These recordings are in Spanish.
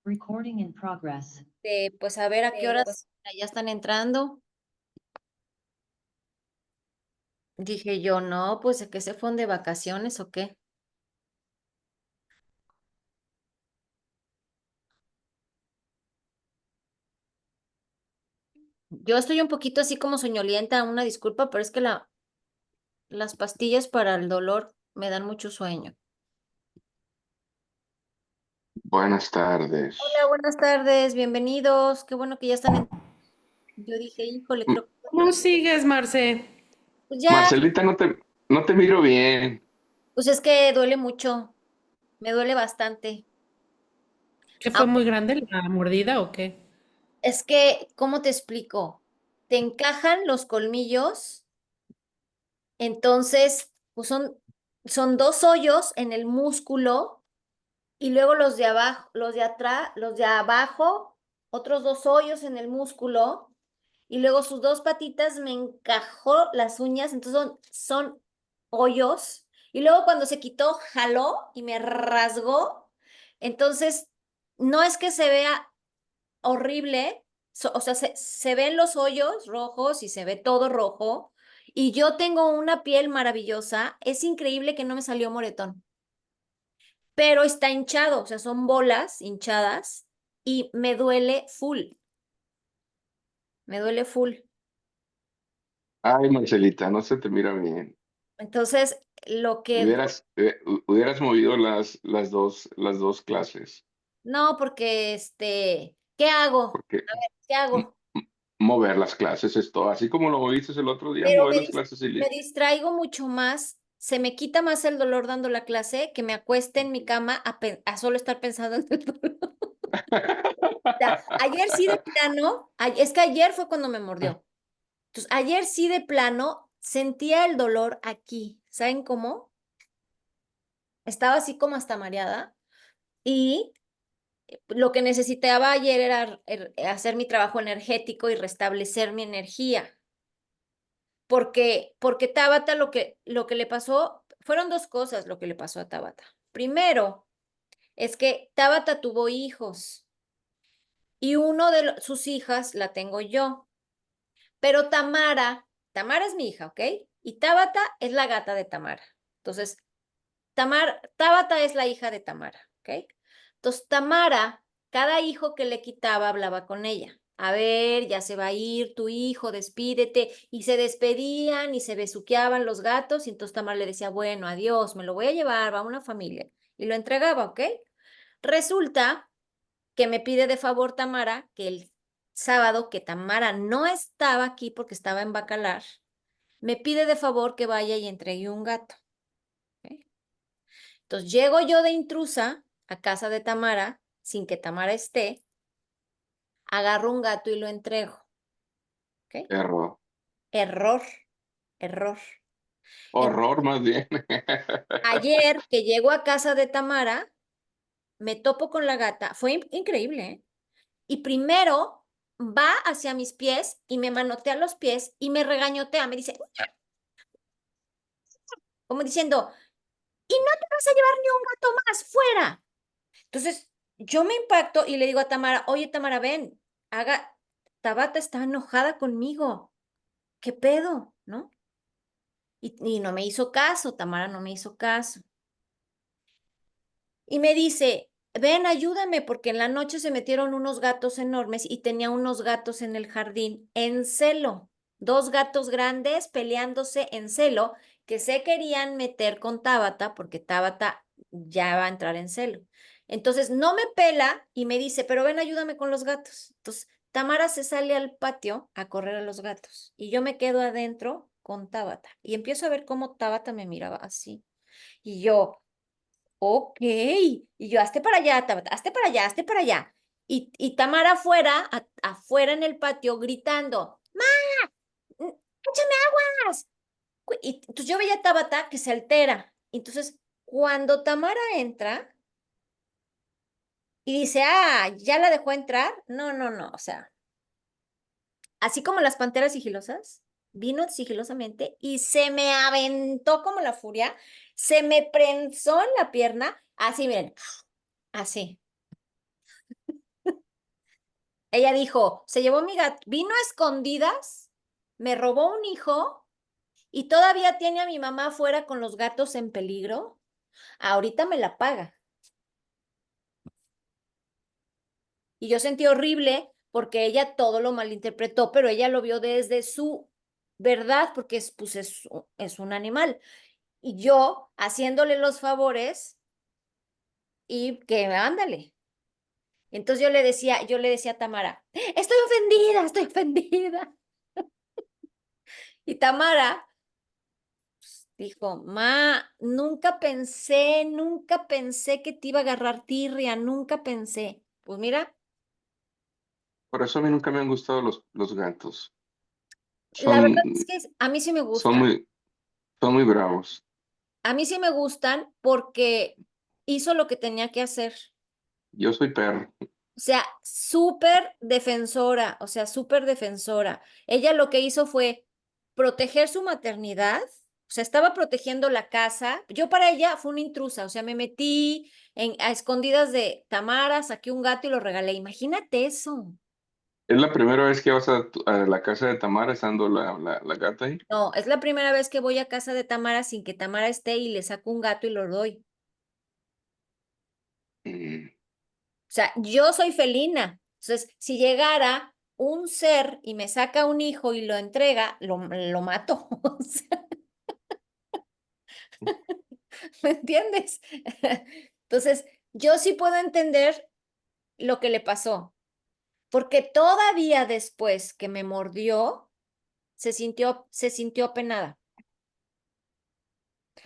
Recording in progress. Pues a ver a qué horas ya están entrando. Dije yo, no, pues ¿a qué se fueron de vacaciones o qué? Yo estoy un poquito así como soñolienta, una disculpa, pero es que las pastillas para el dolor me dan mucho sueño. Buenas Hola, tardes. buenas tardes, bienvenidos. Qué bueno que ya están en... Yo dije, híjole, M- creo que... ¿Cómo sigues, Marce? Pues ya, Marcelita, no te miro bien. pues es que duele mucho, me duele bastante. ¿Qué fue Aunque muy grande la mordida o qué? es que, ¿cómo te explico? Te encajan los colmillos. Entonces, pues son dos hoyos en el músculo y luego los de abajo, los de atrás, los de abajo, otros dos hoyos en el músculo y luego sus dos patitas me encajó las uñas, entonces son hoyos y luego cuando se quitó, jaló y me rasgó. Entonces, no es que se vea horrible, o sea, se ven los hoyos rojos y se ve todo rojo, y yo tengo una piel maravillosa, es increíble que no me salió moretón, pero está hinchado, o sea, son bolas hinchadas y me duele full. Ay, Marcelita, no se te mira bien. Entonces, lo que, Hubieras movido las dos clases, no, porque ¿qué hago? porque A ver, ¿qué m- hago? mover las clases es todo. Así como lo moviste el otro día, Pero mover las clases y me listo. distraigo mucho más, se me quita más el dolor dando la clase que me acueste en mi cama a solo estar pensando en el dolor. O sea, ayer sí de plano, es que ayer fue cuando me mordió. Entonces, ayer sí de plano sentía el dolor aquí. ¿Saben cómo? Estaba así como hasta mareada y lo que necesitaba ayer era hacer mi trabajo energético y restablecer mi energía. Porque Tabata lo que le pasó, fueron dos cosas lo que le pasó a Tabata. Primero, es que Tabata tuvo hijos y uno de sus hijas la tengo yo, pero Tamara es mi hija, ¿ok? Y Tabata es la gata de Tamara. Entonces, Tabata es la hija de Tamara, ¿ok? Entonces, Tamara, cada hijo que le quitaba hablaba con ella. A ver, ya se va a ir tu hijo, despídete. Y se despedían y se besuqueaban los gatos. Y entonces Tamara le decía, bueno, adiós, me lo voy a llevar, va a una familia. Y lo entregaba, ¿ok? Resulta que me pide de favor Tamara que el sábado que Tamara no estaba aquí porque estaba en Bacalar, me pide de favor que vaya y entregue un gato, ¿ok? Entonces llego yo de intrusa a casa de Tamara, sin que Tamara esté, agarro un gato y lo entrego. ¿Ok? Error. Error, error, error. Horror, más bien. Ayer que llego a casa de Tamara, me topo con la gata. Fue increíble, ¿eh? Y primero va hacia mis pies y me manotea los pies y me regañotea. Me dice, como diciendo, y no te vas a llevar ni un gato más, fuera. Entonces, yo me impacto y le digo a Tamara, oye, Tamara, ven, Tabata está enojada conmigo. ¿Qué pedo? ¿No? Y no me hizo caso, Tamara no me hizo caso. Y me dice, ven, ayúdame, porque en la noche se metieron unos gatos enormes y tenía unos gatos en el jardín en celo. Dos gatos grandes peleándose en celo que se querían meter con Tabata porque Tabata ya va a entrar en celo. Entonces no me pela y me dice, pero ven, ayúdame con los gatos. Entonces Tamara se sale al patio a correr a los gatos y yo me quedo adentro con Tabata y empiezo a ver cómo Tabata me miraba así. Y yo, ok. Y yo, hazte para allá, Tabata, hazte para allá, hazte para allá. Y Tamara afuera, afuera en el patio, gritando, ¡Ma! ¡Échame aguas! Y entonces yo veía a Tabata que se altera. Entonces, cuando Tamara entra y dice, ah, ¿ya la dejó entrar? No, no, no. O sea, así como las panteras sigilosas, vino sigilosamente y se me aventó como la furia, se me prensó en la pierna, así, miren, así. Ella dijo, se llevó mi gato, vino a escondidas, me robó un hijo y todavía tiene a mi mamá afuera con los gatos en peligro. Ahorita me la paga. Y yo sentí horrible porque ella todo lo malinterpretó, pero ella lo vio desde su verdad, porque pues es un animal. Y yo haciéndole los favores y que ándale. Entonces yo le decía a Tamara, estoy ofendida. Y Tamara dijo, ma, nunca pensé que te iba a agarrar tirria, nunca pensé. Pues mira, Por eso a mí nunca me han gustado los gatos. la verdad Son, es que a mí sí me son gustan. muy, son muy bravos. A mí sí me gustan porque hizo lo que tenía que hacer. Yo soy perro. O sea, súper defensora, o sea, súper defensora. Ella lo que hizo fue proteger su maternidad, o sea, estaba protegiendo la casa. Yo para ella fue una intrusa, o sea, me metí a escondidas de Tamara, saqué un gato y lo regalé. Imagínate eso. Es la primera vez que vas a la casa de Tamara estando la gata ahí. No, es la primera vez que voy a casa de Tamara sin que Tamara esté y le saco un gato y lo doy. Mm. O sea, yo soy felina. Entonces, si llegara un ser y me saca un hijo y lo entrega, lo mato. O sea, ¿me entiendes? Entonces, yo sí puedo entender lo que le pasó, porque todavía después que me mordió, se sintió apenada,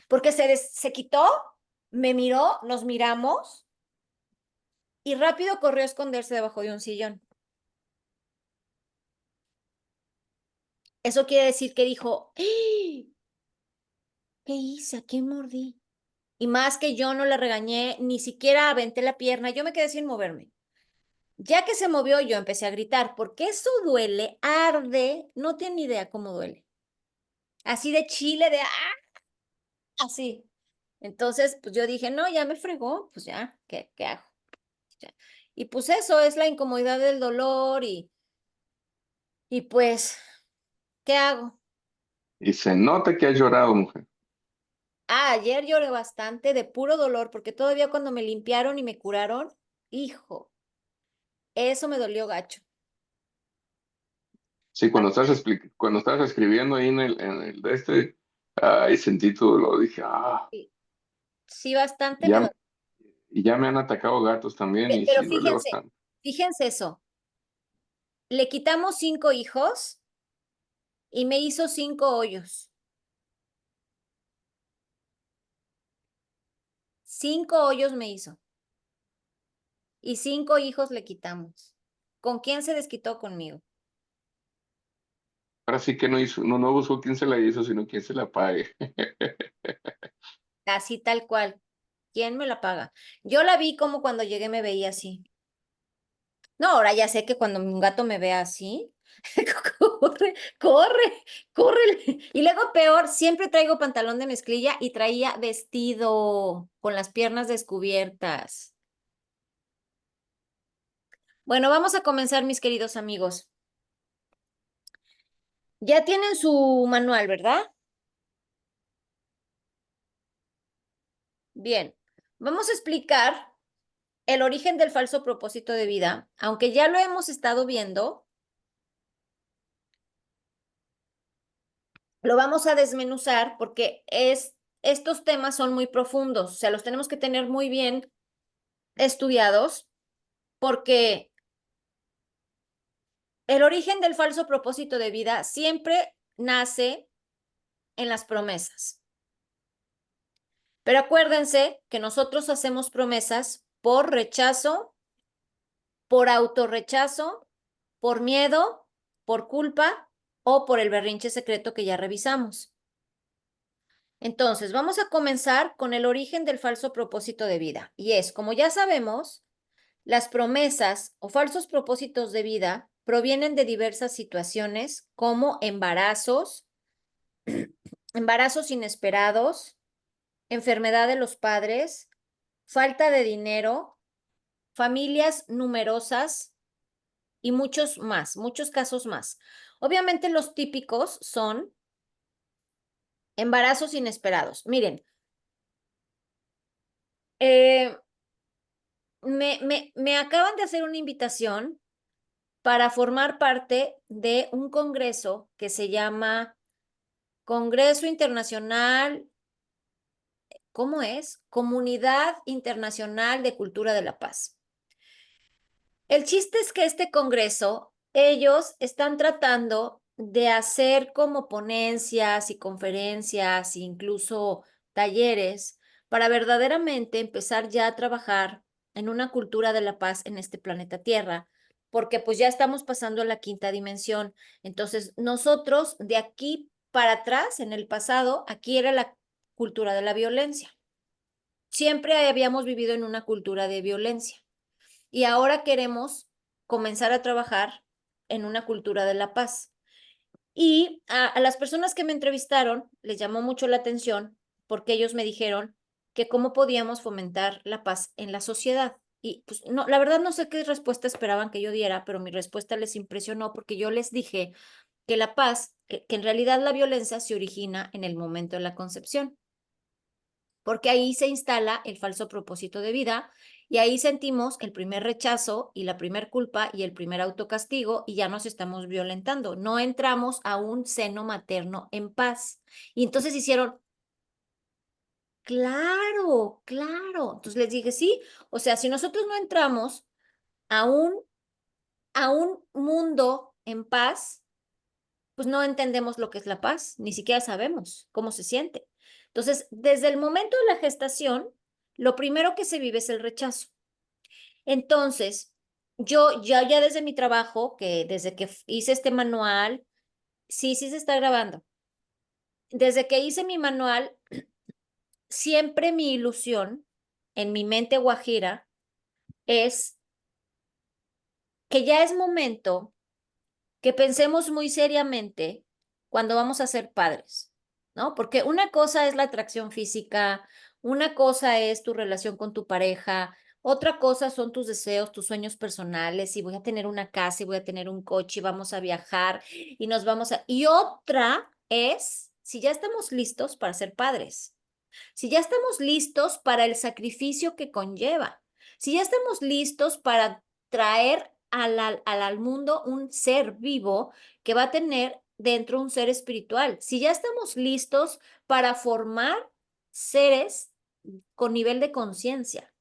porque se quitó, me miró, nos miramos y rápido corrió a esconderse debajo de un sillón. Eso quiere decir que dijo, ¡ay! ¿Qué hice? ¿A quién mordí? Y más que yo no la regañé, ni siquiera aventé la pierna, yo me quedé sin moverme. Ya que se movió, yo empecé a gritar, porque eso duele, arde, no tiene idea cómo duele. Así de chile, así. Entonces, pues yo dije, no, ya me fregó, pues ya, ¿qué hago? Ya. Y pues eso es la incomodidad del dolor y pues, ¿qué hago? Y se nota que has llorado, mujer. Ayer lloré bastante de puro dolor, porque todavía cuando me limpiaron y me curaron, hijo, eso me dolió gacho. Sí, cuando estás escribiendo ahí en el de ahí sentí tu dolor. Dije, Sí, sí, bastante me ya, dolió. y ya me han atacado gatos también y Pero sí duele bastante. fíjense eso. Le quitamos 5 hijos y me hizo 5 hoyos. 5 hoyos me hizo. Y 5 hijos le quitamos. ¿Con quién se desquitó? Conmigo? Ahora sí que no buscó quién se la hizo, sino quién se la pague. Así tal cual. ¿Quién me la paga? Yo la vi como cuando llegué me veía así. No, ahora ya sé que cuando un gato me vea así, corre, corre, corre. Y luego peor, siempre traigo pantalón de mezclilla y traía vestido con las piernas descubiertas. Bueno, vamos a comenzar, mis queridos amigos. Ya tienen su manual, ¿verdad? Bien, vamos a explicar el origen del falso propósito de vida, aunque ya lo hemos estado viendo, lo vamos a desmenuzar porque estos temas son muy profundos, o sea, los tenemos que tener muy bien estudiados porque el origen del falso propósito de vida siempre nace en las promesas. Pero acuérdense que nosotros hacemos promesas por rechazo, por autorrechazo, por miedo, por culpa o por el berrinche secreto que ya revisamos. Entonces, vamos a comenzar con el origen del falso propósito de vida. Y es, como ya sabemos, las promesas o falsos propósitos de vida provienen de diversas situaciones como embarazos inesperados, enfermedad de los padres, falta de dinero, familias numerosas, y muchos más, muchos casos más. Obviamente los típicos son embarazos inesperados. Miren, eh, me acaban de hacer una invitación para formar parte de un congreso que se llama Congreso Internacional, ¿cómo es? Comunidad Internacional de Cultura de la Paz. El chiste es que este congreso, ellos están tratando de hacer como ponencias y conferencias, incluso talleres, para verdaderamente empezar ya a trabajar en una cultura de la paz en este planeta Tierra, porque pues ya estamos pasando a la quinta dimensión. Entonces, nosotros de aquí para atrás, en el pasado, aquí era la cultura de la violencia. Siempre habíamos vivido en una cultura de violencia y ahora queremos comenzar a trabajar en una cultura de la paz. Y a las personas que me entrevistaron les llamó mucho la atención porque ellos me dijeron que cómo podíamos fomentar la paz en la sociedad. Y pues no, la verdad no sé qué respuesta esperaban que yo diera, pero mi respuesta les impresionó porque yo les dije que la paz, que en realidad la violencia se origina en el momento de la concepción, porque ahí se instala el falso propósito de vida y ahí sentimos el primer rechazo y la primer culpa y el primer autocastigo y ya nos estamos violentando. No entramos a un seno materno en paz. Y entonces hicieron, claro, claro. Entonces les dije, sí, o sea, si nosotros no entramos a un mundo en paz, pues no entendemos lo que es la paz, ni siquiera sabemos cómo se siente. Entonces, desde el momento de la gestación, lo primero que se vive es el rechazo. Entonces, yo ya desde mi trabajo, que desde que hice este manual, sí, sí se está grabando. Desde que hice mi manual, siempre mi ilusión en mi mente guajira es que ya es momento que pensemos muy seriamente cuando vamos a ser padres, ¿no? Porque una cosa es la atracción física, una cosa es tu relación con tu pareja, otra cosa son tus deseos, tus sueños personales, y voy a tener una casa y voy a tener un coche y vamos a viajar y nos vamos a... Y otra es si ya estamos listos para ser padres, si ya estamos listos para el sacrificio que conlleva, si ya estamos listos para traer al mundo un ser vivo que va a tener dentro un ser espiritual, si ya estamos listos para formar seres con nivel de conciencia,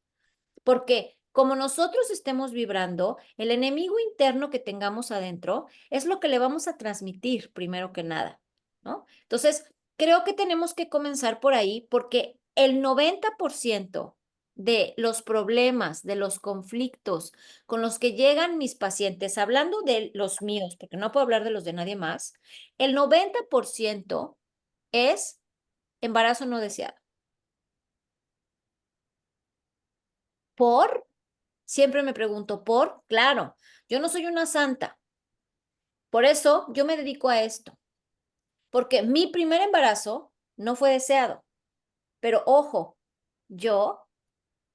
porque como nosotros estemos vibrando, el enemigo interno que tengamos adentro es lo que le vamos a transmitir primero que nada, ¿no? Entonces, creo que tenemos que comenzar por ahí porque el 90% de los problemas, de los conflictos con los que llegan mis pacientes, hablando de los míos, porque no puedo hablar de los de nadie más, el 90% es embarazo no deseado. ¿Por? Siempre me pregunto, ¿por? Claro, yo no soy una santa. Por eso yo me dedico a esto. Porque mi primer embarazo no fue deseado. Pero ojo, yo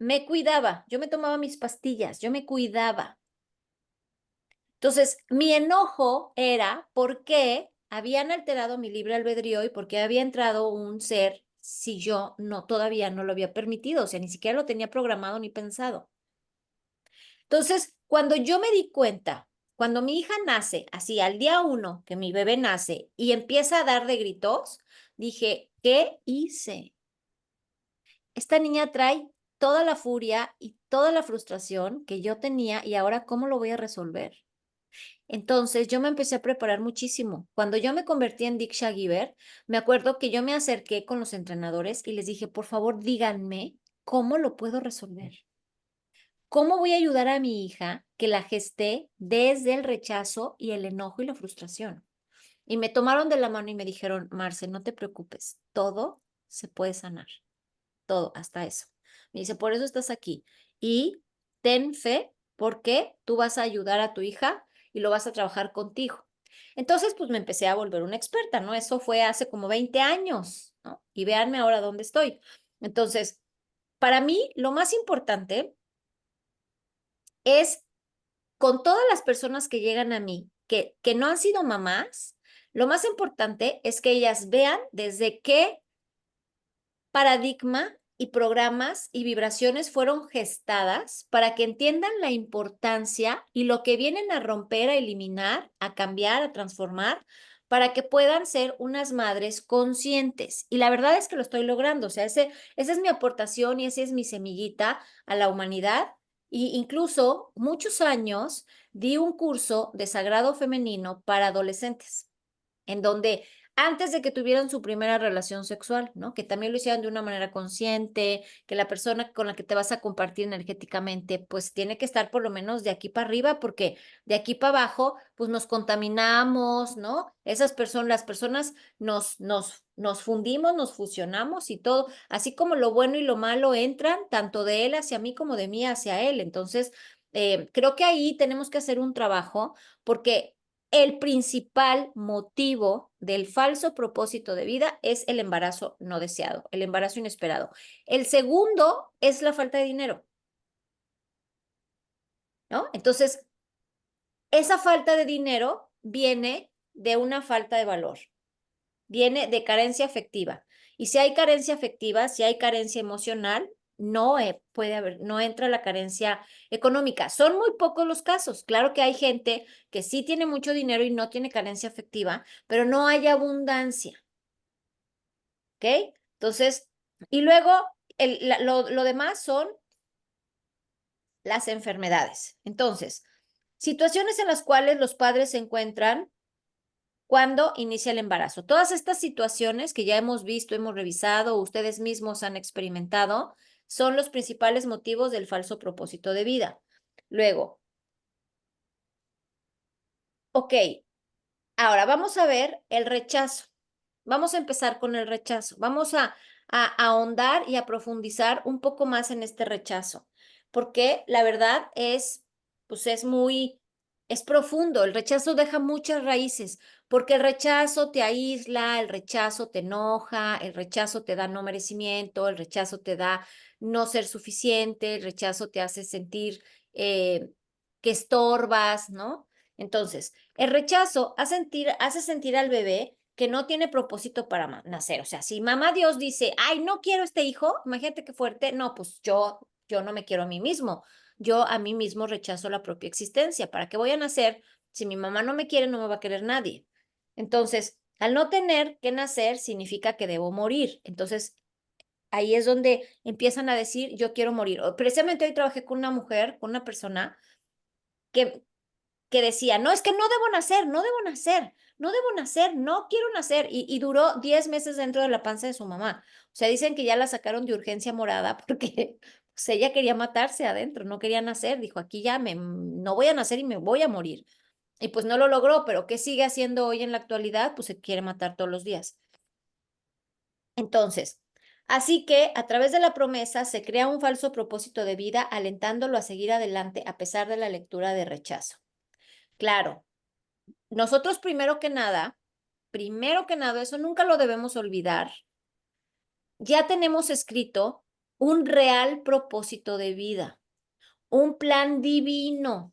me cuidaba, yo me tomaba mis pastillas, yo me cuidaba. Entonces, mi enojo era por qué habían alterado mi libre albedrío y por qué había entrado un ser si yo no todavía no lo había permitido, o sea, ni siquiera lo tenía programado ni pensado. Entonces, cuando yo me di cuenta, cuando mi hija nace, así al día 1 que mi bebé nace y empieza a dar de gritos, dije, ¿qué hice? Esta niña trae toda la furia y toda la frustración que yo tenía y ahora, ¿cómo lo voy a resolver? Entonces, yo me empecé a preparar muchísimo. Cuando yo me convertí en Diksha Giver, me acuerdo que yo me acerqué con los entrenadores y les dije, por favor, díganme cómo lo puedo resolver. ¿Cómo voy a ayudar a mi hija que la gesté desde el rechazo y el enojo y la frustración? Y me tomaron de la mano y me dijeron, Marce, no te preocupes, todo se puede sanar, todo, hasta eso. Me dice, por eso estás aquí. Y ten fe porque tú vas a ayudar a tu hija y lo vas a trabajar contigo. Entonces, pues me empecé a volver una experta, ¿no? Eso fue hace como 20 años, ¿no? Y véanme ahora dónde estoy. Entonces, para mí, lo más importante es con todas las personas que llegan a mí, que no han sido mamás, lo más importante es que ellas vean desde qué paradigma y programas y vibraciones fueron gestadas para que entiendan la importancia y lo que vienen a romper, a eliminar, a cambiar, a transformar, para que puedan ser unas madres conscientes. Y la verdad es que lo estoy logrando. O sea, esa es mi aportación y esa es mi semillita a la humanidad. Y incluso muchos años di un curso de sagrado femenino para adolescentes en donde antes de que tuvieran su primera relación sexual, ¿no? Que también lo hicieran de una manera consciente, que la persona con la que te vas a compartir energéticamente, pues tiene que estar por lo menos de aquí para arriba, porque de aquí para abajo, pues nos contaminamos, ¿no? Las personas nos fundimos, nos fusionamos y todo, así como lo bueno y lo malo entran, tanto de él hacia mí como de mí hacia él. Entonces, creo que ahí tenemos que hacer un trabajo porque el principal motivo del falso propósito de vida es el embarazo no deseado, el embarazo inesperado. El segundo es la falta de dinero, ¿no? Entonces, esa falta de dinero viene de una falta de valor, viene de carencia afectiva. Y si hay carencia afectiva, si hay carencia emocional, no puede haber, no entra la carencia económica. Son muy pocos los casos. Claro que hay gente que sí tiene mucho dinero y no tiene carencia afectiva, pero no hay abundancia. ¿Ok? Entonces, y luego lo demás son las enfermedades. Entonces, situaciones en las cuales los padres se encuentran cuando inicia el embarazo. Todas estas situaciones que ya hemos visto, hemos revisado, ustedes mismos han experimentado, son los principales motivos del falso propósito de vida. Luego, ok, ahora vamos a ver el rechazo. Vamos a empezar con el rechazo. Vamos a ahondar y a profundizar un poco más en este rechazo, porque la verdad es, pues es profundo. El rechazo deja muchas raíces, porque el rechazo te aísla, el rechazo te enoja, el rechazo te da no merecimiento, el rechazo te da no ser suficiente, el rechazo te hace sentir que estorbas, ¿no? Entonces, el rechazo hace sentir al bebé que no tiene propósito para nacer. O sea, si mamá Dios dice, ay, no quiero este hijo, imagínate qué fuerte, no, pues yo no me quiero a mí mismo. Yo a mí mismo rechazo la propia existencia. ¿Para qué voy a nacer? Si mi mamá no me quiere, no me va a querer nadie. Entonces, al no tener que nacer, significa que debo morir. Entonces, ahí es donde empiezan a decir, yo quiero morir. Precisamente hoy trabajé con una mujer, con una persona que decía, no, es que no debo nacer, no debo nacer, no debo nacer, no quiero nacer. Y duró 10 meses dentro de la panza de su mamá. O sea, dicen que ya la sacaron de urgencia morada porque pues, ella quería matarse adentro, no quería nacer. Dijo, aquí ya no voy a nacer y me voy a morir. Y pues no lo logró, pero ¿qué sigue haciendo hoy en la actualidad? Pues se quiere matar todos los días. Entonces, así que a través de la promesa se crea un falso propósito de vida, alentándolo a seguir adelante a pesar de la lectura de rechazo. Claro, nosotros primero que nada, eso nunca lo debemos olvidar. Ya tenemos escrito un real propósito de vida, un plan divino.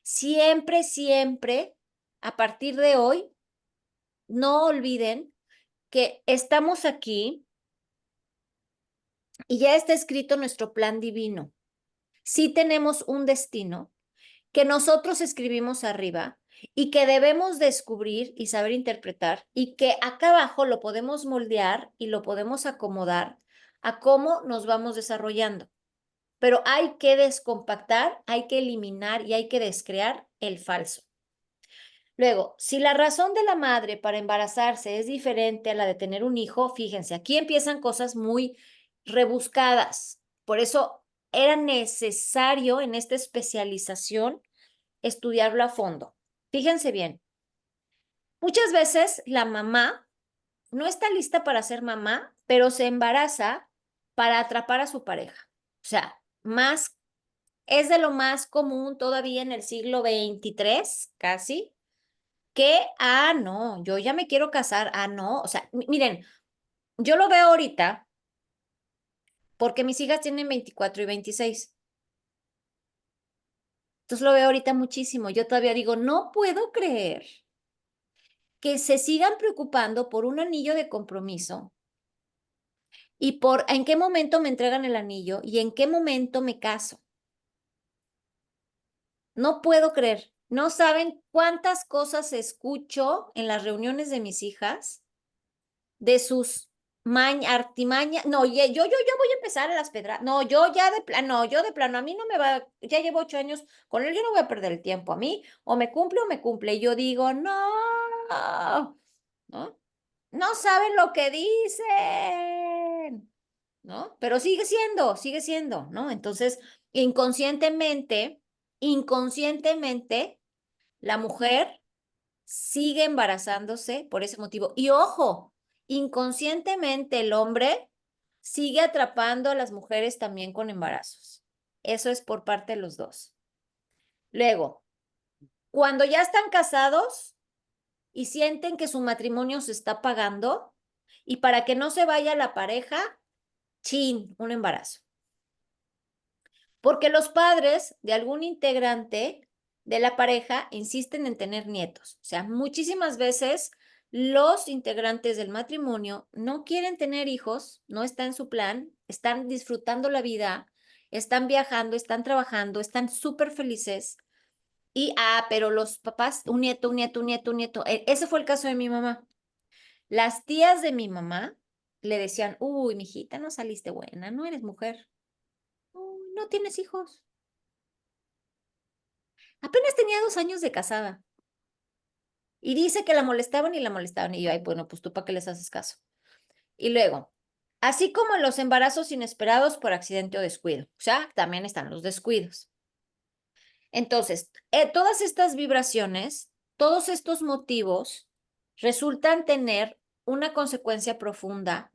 Siempre, siempre, a partir de hoy, no olviden que estamos aquí y ya está escrito nuestro plan divino. Sí tenemos un destino que nosotros escribimos arriba y que debemos descubrir y saber interpretar y que acá abajo lo podemos moldear y lo podemos acomodar a cómo nos vamos desarrollando. Pero hay que descompactar, hay que eliminar y hay que descrear el falso. Luego, si la razón de la madre para embarazarse es diferente a la de tener un hijo, fíjense, aquí empiezan cosas muy rebuscadas. Por eso era necesario en esta especialización estudiarlo a fondo. Fíjense bien, muchas veces la mamá no está lista para ser mamá, pero se embaraza para atrapar a su pareja. O sea, es de lo más común todavía en el siglo XXIII, casi, que, no, yo ya me quiero casar, no, o sea, miren, yo lo veo ahorita porque mis hijas tienen 24 y 26. Entonces lo veo ahorita muchísimo. Yo todavía digo, no puedo creer que se sigan preocupando por un anillo de compromiso y por en qué momento me entregan el anillo y en qué momento me caso. No puedo creer. No saben cuántas cosas escucho en las reuniones de mis hijas de sus artimañas. No, yo voy a empezar a las pedradas. No, yo ya de plano, no, yo de plano, a mí no me va, ya llevo 8 años con él, yo no voy a perder el tiempo. A mí o me cumple o me cumple. Y yo digo, no, ¿no? No saben lo que dicen, ¿no? Pero sigue siendo, ¿no? Entonces, inconscientemente, la mujer sigue embarazándose por ese motivo. Y ojo, inconscientemente el hombre sigue atrapando a las mujeres también con embarazos. Eso es por parte de los dos. Luego, cuando ya están casados y sienten que su matrimonio se está pagando, y para que no se vaya la pareja, chin, un embarazo. Porque los padres de algún integrante de la pareja insisten en tener nietos. O sea, muchísimas veces los integrantes del matrimonio no quieren tener hijos, no está en su plan, están disfrutando la vida, están viajando, están trabajando, están súper felices. Pero los papás, un nieto, un nieto, un nieto, un nieto. Ese fue el caso de mi mamá. Las tías de mi mamá le decían, uy, mijita, no saliste buena, no eres mujer, no tienes hijos. Apenas tenía 2 años de casada. Y dice que la molestaban y la molestaban. Y yo, ay, bueno, pues tú para qué les haces caso. Y luego, así como los embarazos inesperados por accidente o descuido. O sea, también están los descuidos. Entonces, todas estas vibraciones, todos estos motivos resultan tener una consecuencia profunda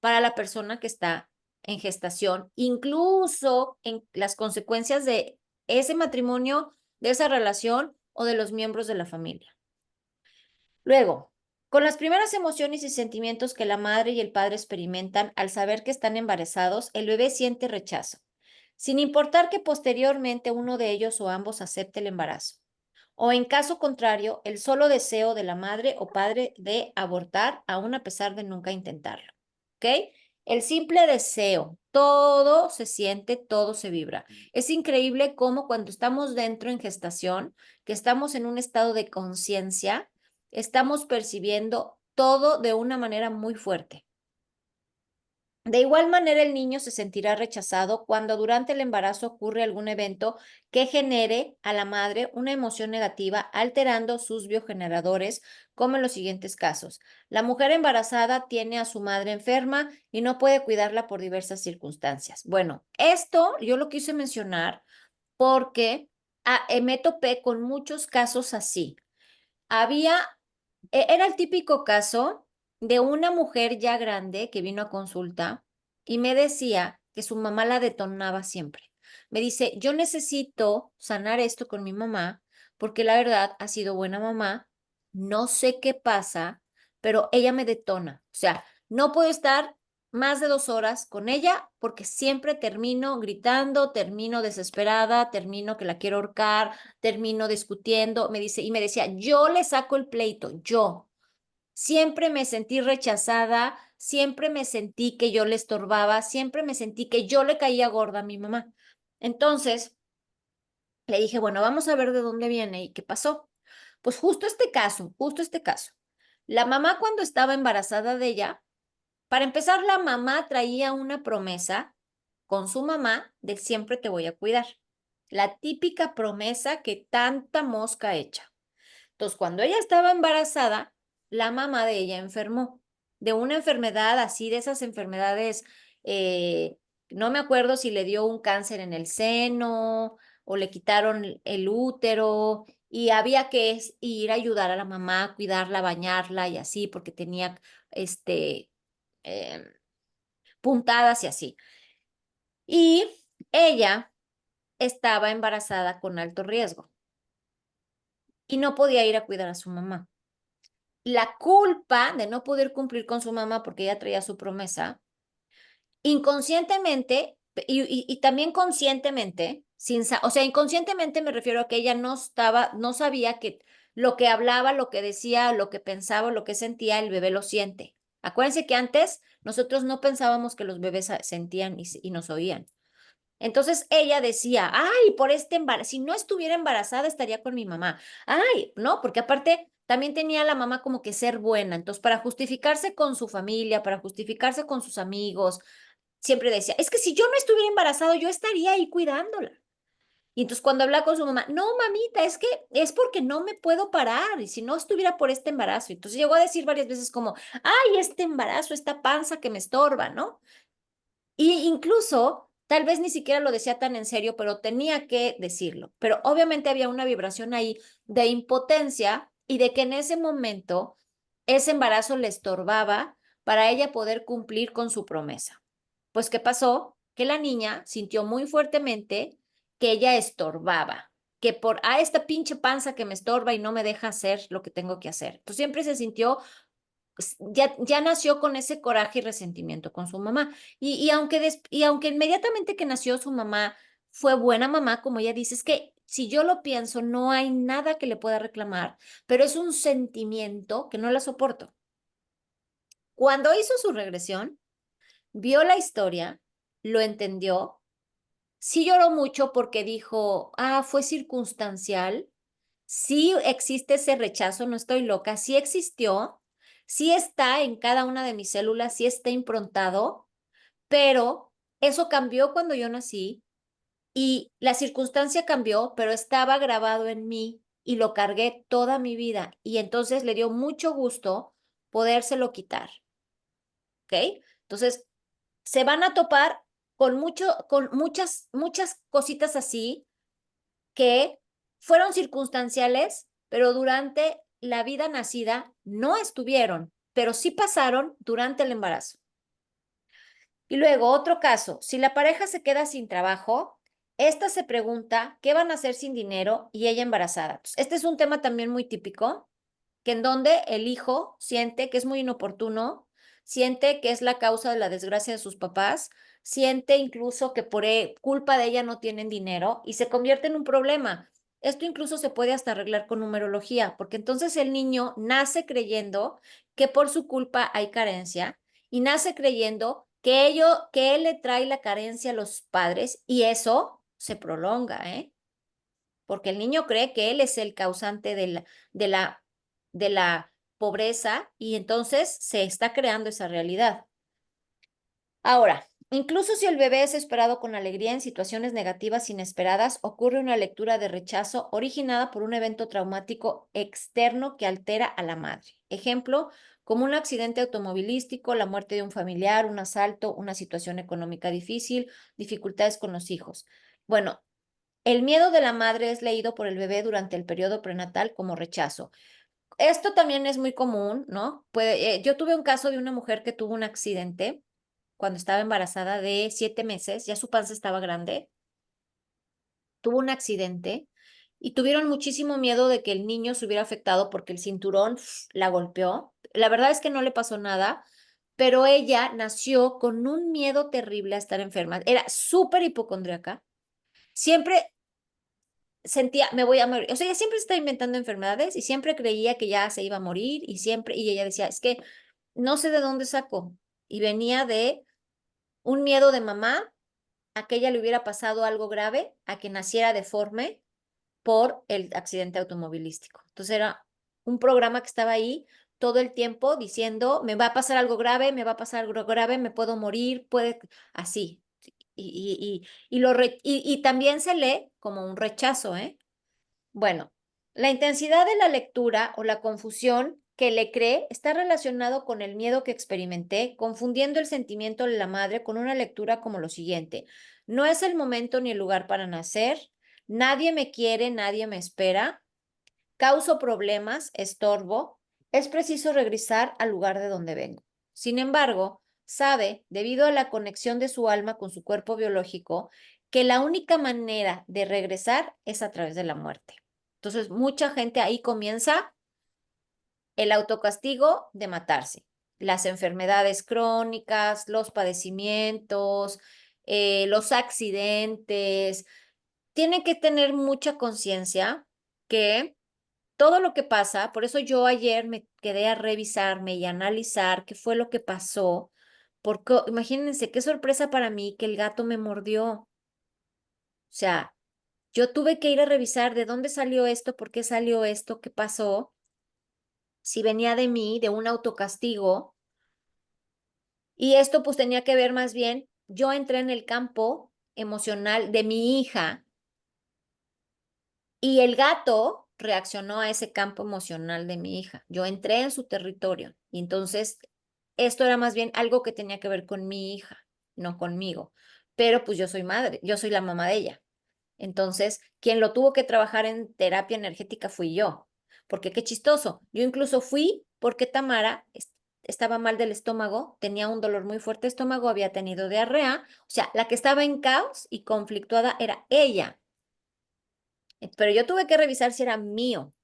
para la persona que está en gestación, incluso en las consecuencias de ese matrimonio, de esa relación o de los miembros de la familia. Luego, con las primeras emociones y sentimientos que la madre y el padre experimentan al saber que están embarazados, el bebé siente rechazo, sin importar que posteriormente uno de ellos o ambos acepte el embarazo. O en caso contrario, el solo deseo de la madre o padre de abortar, aún a pesar de nunca intentarlo. ¿Ok? El simple deseo, todo se siente, todo se vibra. Es increíble cómo cuando estamos dentro en gestación, que estamos en un estado de conciencia, estamos percibiendo todo de una manera muy fuerte. De igual manera, el niño se sentirá rechazado cuando durante el embarazo ocurre algún evento que genere a la madre una emoción negativa, alterando sus biogeneradores, como en los siguientes casos. La mujer embarazada tiene a su madre enferma y no puede cuidarla por diversas circunstancias. Bueno, esto yo lo quise mencionar porque me topé con muchos casos así. Había Era el típico caso de una mujer ya grande que vino a consulta y me decía que su mamá la detonaba siempre. Me dice, yo necesito sanar esto con mi mamá porque la verdad ha sido buena mamá, no sé qué pasa, pero ella me detona. O sea, no puedo estar más de 2 horas con ella porque siempre termino gritando, termino desesperada, termino que la quiero ahorcar, termino discutiendo, me dice, y me decía, yo le saco el pleito, yo. Siempre me sentí rechazada, siempre me sentí que yo le estorbaba, siempre me sentí que yo le caía gorda a mi mamá. Entonces, le dije, bueno, vamos a ver de dónde viene y qué pasó. Pues justo este caso. La mamá cuando estaba embarazada de ella, para empezar, la mamá traía una promesa con su mamá de siempre te voy a cuidar. La típica promesa que tanta mosca echa. Entonces, cuando ella estaba embarazada, la mamá de ella enfermó de una enfermedad así, de esas enfermedades, no me acuerdo si le dio un cáncer en el seno o le quitaron el útero y había que ir a ayudar a la mamá, cuidarla, bañarla y así, porque tenía em, puntadas y así. Y ella estaba embarazada con alto riesgo y no podía ir a cuidar a su mamá. La culpa de no poder cumplir con su mamá porque ella traía su promesa, inconscientemente y también conscientemente, o sea, inconscientemente me refiero a que ella no sabía que lo que hablaba, lo que decía, lo que pensaba, lo que sentía, el bebé lo siente. Acuérdense que antes nosotros no pensábamos que los bebés sentían y nos oían. Entonces ella decía, ay, por este embarazo, si no estuviera embarazada estaría con mi mamá. Ay, no, porque aparte también tenía la mamá como que ser buena. Entonces, para justificarse con su familia, para justificarse con sus amigos, siempre decía, es que si yo no estuviera embarazado, yo estaría ahí cuidándola. Y entonces cuando hablaba con su mamá, no, mamita, es que es porque no me puedo parar y si no estuviera por este embarazo. Entonces llegó a decir varias veces como, ay, este embarazo, esta panza que me estorba, ¿no? Y incluso, tal vez ni siquiera lo decía tan en serio, pero tenía que decirlo. Pero obviamente había una vibración ahí de impotencia y de que en ese momento ese embarazo le estorbaba para ella poder cumplir con su promesa. Pues, ¿qué pasó? Que la niña sintió muy fuertemente que ella estorbaba, que esta pinche panza que me estorba y no me deja hacer lo que tengo que hacer. Entonces siempre se sintió pues, ya nació con ese coraje y resentimiento con su mamá. Y aunque inmediatamente que nació su mamá fue buena mamá, como ella dice, es que si yo lo pienso, no hay nada que le pueda reclamar, pero es un sentimiento que no la soporto. Cuando hizo su regresión, vio la historia, lo entendió, sí lloró mucho porque dijo, fue circunstancial, sí existe ese rechazo, no estoy loca, sí existió, sí está en cada una de mis células, sí está improntado, pero eso cambió cuando yo nací y la circunstancia cambió, pero estaba grabado en mí y lo cargué toda mi vida y entonces le dio mucho gusto podérselo quitar, ¿ok? Entonces, se van a topar con muchas cositas así que fueron circunstanciales, pero durante la vida nacida no estuvieron, pero sí pasaron durante el embarazo. Y luego otro caso, si la pareja se queda sin trabajo, esta se pregunta qué van a hacer sin dinero y ella embarazada. Pues este es un tema también muy típico, que en donde el hijo siente que es muy inoportuno, siente que es la causa de la desgracia de sus papás, siente incluso que por culpa de ella no tienen dinero y se convierte en un problema. Esto incluso se puede hasta arreglar con numerología, porque entonces el niño nace creyendo que por su culpa hay carencia y nace creyendo que él le trae la carencia a los padres y eso se prolonga, ¿eh? Porque el niño cree que él es el causante de la, de la pobreza y entonces se está creando esa realidad. Ahora, incluso si el bebé es esperado con alegría en situaciones negativas inesperadas, ocurre una lectura de rechazo originada por un evento traumático externo que altera a la madre. Ejemplo, como un accidente automovilístico, la muerte de un familiar, un asalto, una situación económica difícil, dificultades con los hijos. Bueno, el miedo de la madre es leído por el bebé durante el periodo prenatal como rechazo. Esto también es muy común, ¿no? Yo tuve un caso de una mujer que tuvo un accidente cuando estaba embarazada de 7 meses, ya su panza estaba grande, tuvo un accidente y tuvieron muchísimo miedo de que el niño se hubiera afectado porque el cinturón la golpeó. La verdad es que no le pasó nada, pero ella nació con un miedo terrible a estar enferma. Era súper hipocondríaca. Siempre sentía, me voy a morir. O sea, ella siempre está inventando enfermedades y siempre creía que ya se iba a morir y ella decía, es que no sé de dónde sacó. Y venía de un miedo de mamá a que ella le hubiera pasado algo grave, a que naciera deforme por el accidente automovilístico. Entonces era un programa que estaba ahí todo el tiempo diciendo, me va a pasar algo grave, me va a pasar algo grave, me puedo morir, así. Y también se lee como un rechazo, ¿eh? Bueno, la intensidad de la lectura o la confusión que le cree está relacionado con el miedo que experimenté, confundiendo el sentimiento de la madre con una lectura como lo siguiente. No es el momento ni el lugar para nacer, nadie me quiere, nadie me espera, causo problemas, estorbo, es preciso regresar al lugar de donde vengo. Sin embargo, sabe, debido a la conexión de su alma con su cuerpo biológico, que la única manera de regresar es a través de la muerte. Entonces, mucha gente ahí comienza el autocastigo de matarse, las enfermedades crónicas, los padecimientos, los accidentes. Tienen que tener mucha conciencia que todo lo que pasa, por eso yo ayer me quedé a revisarme y analizar qué fue lo que pasó, porque imagínense qué sorpresa para mí que el gato me mordió. O sea, yo tuve que ir a revisar de dónde salió esto, por qué salió esto, qué pasó, si venía de mí, de un autocastigo. Y esto pues tenía que ver más bien, yo entré en el campo emocional de mi hija y el gato reaccionó a ese campo emocional de mi hija. Yo entré en su territorio y entonces esto era más bien algo que tenía que ver con mi hija, no conmigo. Pero pues yo soy madre, yo soy la mamá de ella. Entonces, quien lo tuvo que trabajar en terapia energética fui yo. Porque qué chistoso. Yo incluso fui porque Tamara estaba mal del estómago, tenía un dolor muy fuerte de estómago, había tenido diarrea. O sea, la que estaba en caos y conflictuada era ella. Pero yo tuve que revisar si era mío.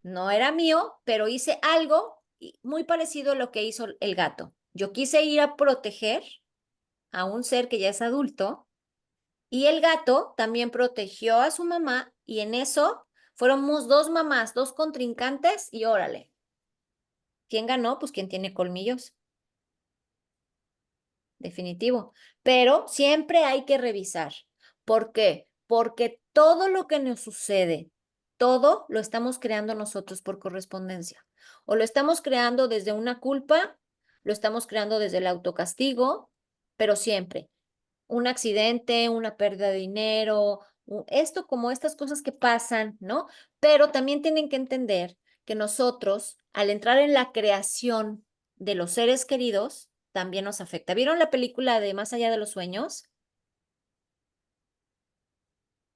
No era mío, pero hice algo muy parecido a lo que hizo el gato. Yo quise ir a proteger a un ser que ya es adulto y el gato también protegió a su mamá y en eso fuéramos dos mamás, dos contrincantes y órale. ¿Quién ganó? Pues quien tiene colmillos, definitivo. Pero siempre hay que revisar. ¿Por qué? Porque todo lo que nos sucede, todo lo estamos creando nosotros por correspondencia. O lo estamos creando desde una culpa, lo estamos creando desde el autocastigo, pero siempre un accidente, una pérdida de dinero, esto como estas cosas que pasan, ¿no? Pero también tienen que entender que nosotros, al entrar en la creación de los seres queridos, también nos afecta. ¿Vieron la película de Más allá de los sueños?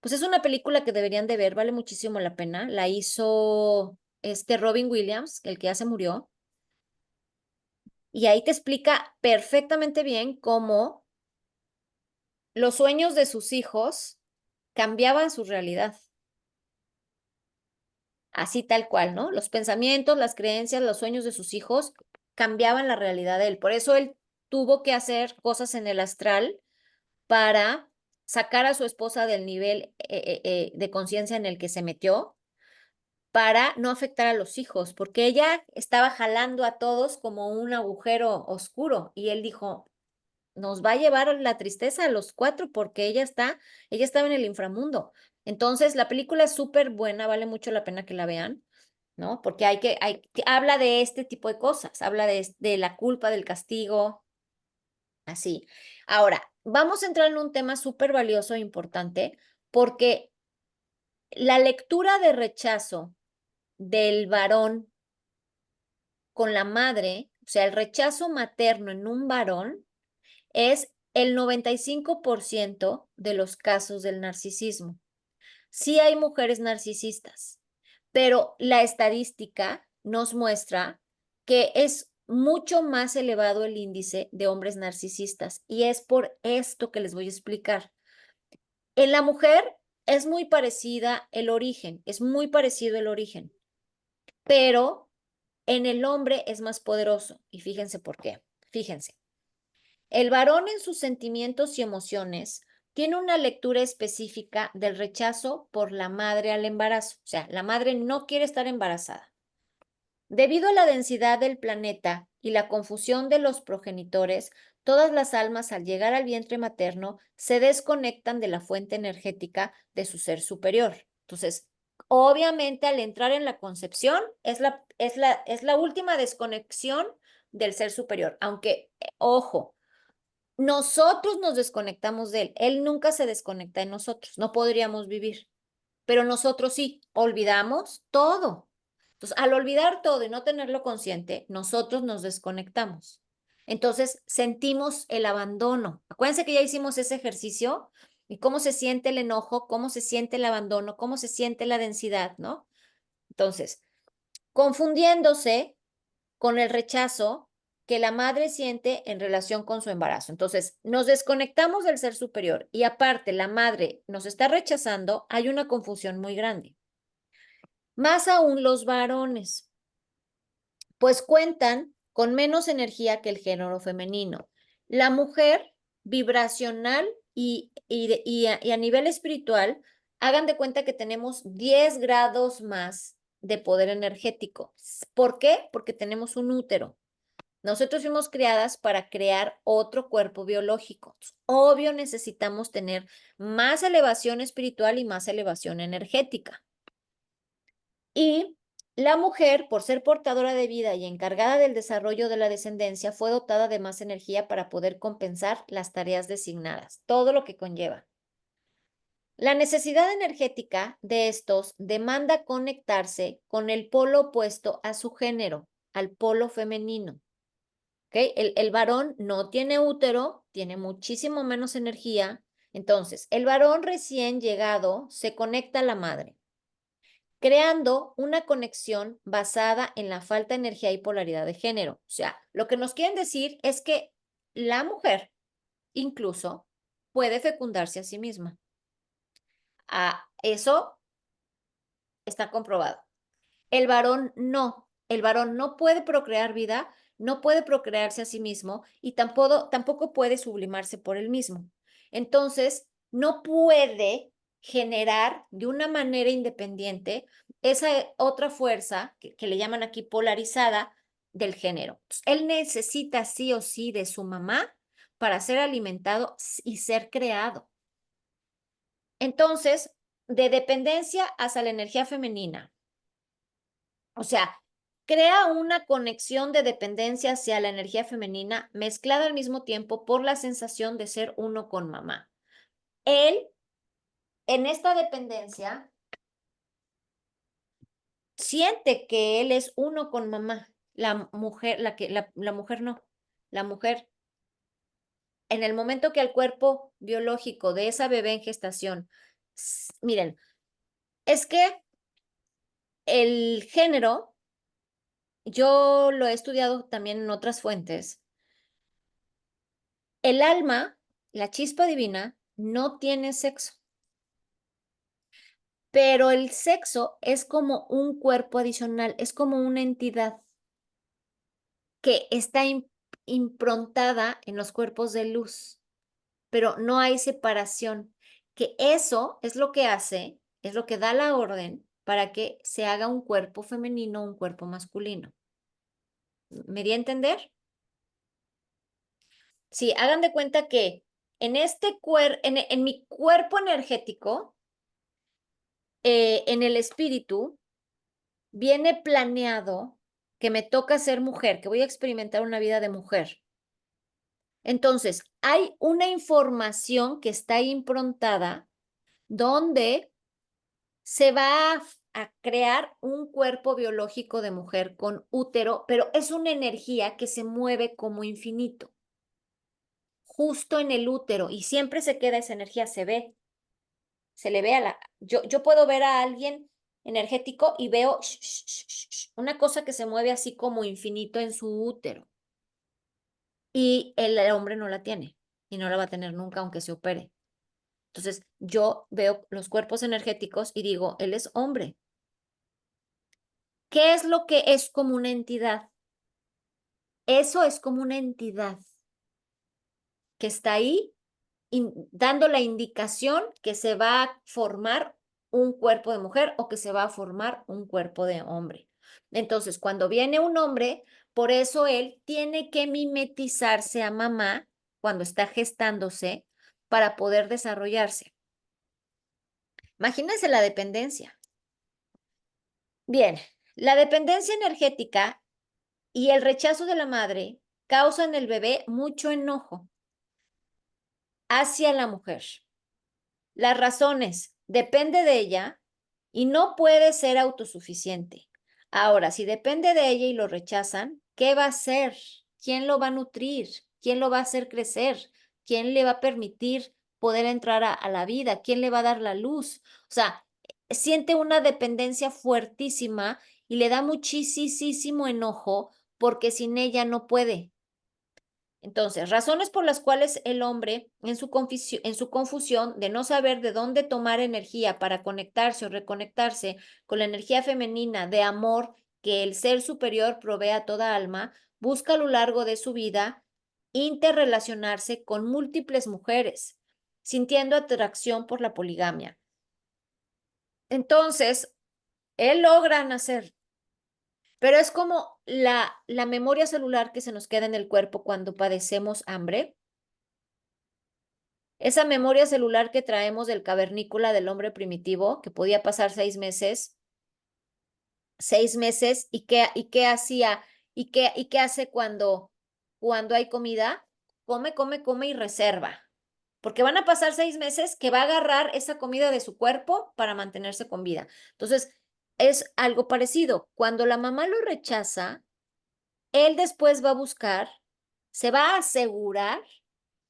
Pues es una película que deberían de ver, vale muchísimo la pena. La hizo Robin Williams, el que ya se murió, y ahí te explica perfectamente bien cómo los sueños de sus hijos cambiaban su realidad. Así tal cual, ¿no? Los pensamientos, las creencias, los sueños de sus hijos cambiaban la realidad de él. Por eso él tuvo que hacer cosas en el astral para sacar a su esposa del nivel de conciencia en el que se metió, para no afectar a los hijos, porque ella estaba jalando a todos como un agujero oscuro y él dijo, nos va a llevar la tristeza a los cuatro porque ella estaba en el inframundo. Entonces, la película es súper buena, vale mucho la pena que la vean, ¿no? Porque habla de este tipo de cosas, habla de la culpa, del castigo, así. Ahora, vamos a entrar en un tema súper valioso e importante porque la lectura de rechazo del varón con la madre, o sea, el rechazo materno en un varón, es el 95% de los casos del narcisismo. Sí hay mujeres narcisistas, pero la estadística nos muestra que es mucho más elevado el índice de hombres narcisistas y es por esto que les voy a explicar. En la mujer es muy parecida el origen, es muy parecido el origen, pero en el hombre es más poderoso y fíjense por qué. Fíjense. El varón en sus sentimientos y emociones tiene una lectura específica del rechazo por la madre al embarazo. O sea, la madre no quiere estar embarazada. Debido a la densidad del planeta y la confusión de los progenitores, todas las almas al llegar al vientre materno se desconectan de la fuente energética de su ser superior. Entonces, obviamente al entrar en la concepción es la última desconexión del ser superior. Aunque, ojo, nosotros nos desconectamos de él. Él nunca se desconecta de nosotros. No podríamos vivir. Pero nosotros sí, olvidamos todo. Entonces, al olvidar todo y no tenerlo consciente, nosotros nos desconectamos. Entonces, sentimos el abandono. Acuérdense que ya hicimos ese ejercicio y cómo se siente el enojo, cómo se siente el abandono, cómo se siente la densidad, ¿no? Entonces, confundiéndose con el rechazo que la madre siente en relación con su embarazo. Entonces, nos desconectamos del ser superior y aparte la madre nos está rechazando, hay una confusión muy grande. Más aún los varones, pues cuentan con menos energía que el género femenino. La mujer vibracional y a nivel espiritual, hagan de cuenta que tenemos 10 grados más de poder energético. ¿Por qué? Porque tenemos un útero. Nosotros fuimos creadas para crear otro cuerpo biológico. Obvio, necesitamos tener más elevación espiritual y más elevación energética. Y la mujer, por ser portadora de vida y encargada del desarrollo de la descendencia, fue dotada de más energía para poder compensar las tareas designadas, todo lo que conlleva. La necesidad energética de estos demanda conectarse con el polo opuesto a su género, al polo femenino. ¿Okay? El varón no tiene útero, tiene muchísimo menos energía. Entonces, el varón recién llegado se conecta a la madre, creando una conexión basada en la falta de energía y polaridad de género. O sea, lo que nos quieren decir es que la mujer incluso puede fecundarse a sí misma. Eso está comprobado. El varón no. El varón no puede procrear vida, no puede procrearse a sí mismo y tampoco puede sublimarse por él mismo. Entonces, no puede generar de una manera independiente esa otra fuerza que le llaman aquí polarizada del género. Entonces, él necesita sí o sí de su mamá para ser alimentado y ser creado. Entonces, de dependencia hacia la energía femenina. O sea, crea una conexión de dependencia hacia la energía femenina mezclada al mismo tiempo por la sensación de ser uno con mamá. Él, en esta dependencia, siente que él es uno con mamá. La mujer, la mujer no. La mujer, en el momento que el cuerpo biológico de esa bebé en gestación, miren, es que el género, yo lo he estudiado también en otras fuentes. El alma, la chispa divina, no tiene sexo, pero el sexo es como un cuerpo adicional, es como una entidad que está improntada en los cuerpos de luz, pero no hay separación, que eso es lo que hace, es lo que da la orden para que se haga un cuerpo femenino, un cuerpo masculino. ¿Me di a entender? Sí, hagan de cuenta que en mi cuerpo energético, en el espíritu, viene planeado que me toca ser mujer, que voy a experimentar una vida de mujer. Entonces, hay una información que está improntada donde se va a crear un cuerpo biológico de mujer con útero, pero es una energía que se mueve como infinito, justo en el útero, y siempre se queda esa energía, se le ve yo puedo ver a alguien energético y veo una cosa que se mueve así como infinito en su útero. Y el hombre no la tiene y no la va a tener nunca aunque se opere. Entonces, yo veo los cuerpos energéticos y digo, él es hombre. ¿Qué es lo que es como una entidad? Eso es como una entidad que está ahí dando la indicación que se va a formar un cuerpo de mujer o que se va a formar un cuerpo de hombre. Entonces, cuando viene un hombre, por eso él tiene que mimetizarse a mamá cuando está gestándose para poder desarrollarse. Imagínense la dependencia. Bien, la dependencia energética y el rechazo de la madre causan en el bebé mucho enojo hacia la mujer. Las razones, depende de ella y no puede ser autosuficiente. Ahora, si depende de ella y lo rechazan, ¿qué va a hacer? ¿Quién lo va a nutrir? ¿Quién lo va a hacer crecer? ¿Quién le va a permitir poder entrar a la vida? ¿Quién le va a dar la luz? O sea, siente una dependencia fuertísima y le da muchísimo enojo porque sin ella no puede. Entonces, razones por las cuales el hombre, en su confusión de no saber de dónde tomar energía para conectarse o reconectarse con la energía femenina de amor que el ser superior provee a toda alma, busca a lo largo de su vida interrelacionarse con múltiples mujeres, sintiendo atracción por la poligamia. Entonces, él logra nacer, pero es como la memoria celular que se nos queda en el cuerpo cuando padecemos hambre. Esa memoria celular que traemos del cavernícola del hombre primitivo, que podía pasar 6 meses, y qué hacía, y qué hace cuando hay comida, come, come, come y reserva. Porque van a pasar 6 meses que va a agarrar esa comida de su cuerpo para mantenerse con vida. Entonces, es algo parecido. Cuando la mamá lo rechaza, él después va a buscar, se va a asegurar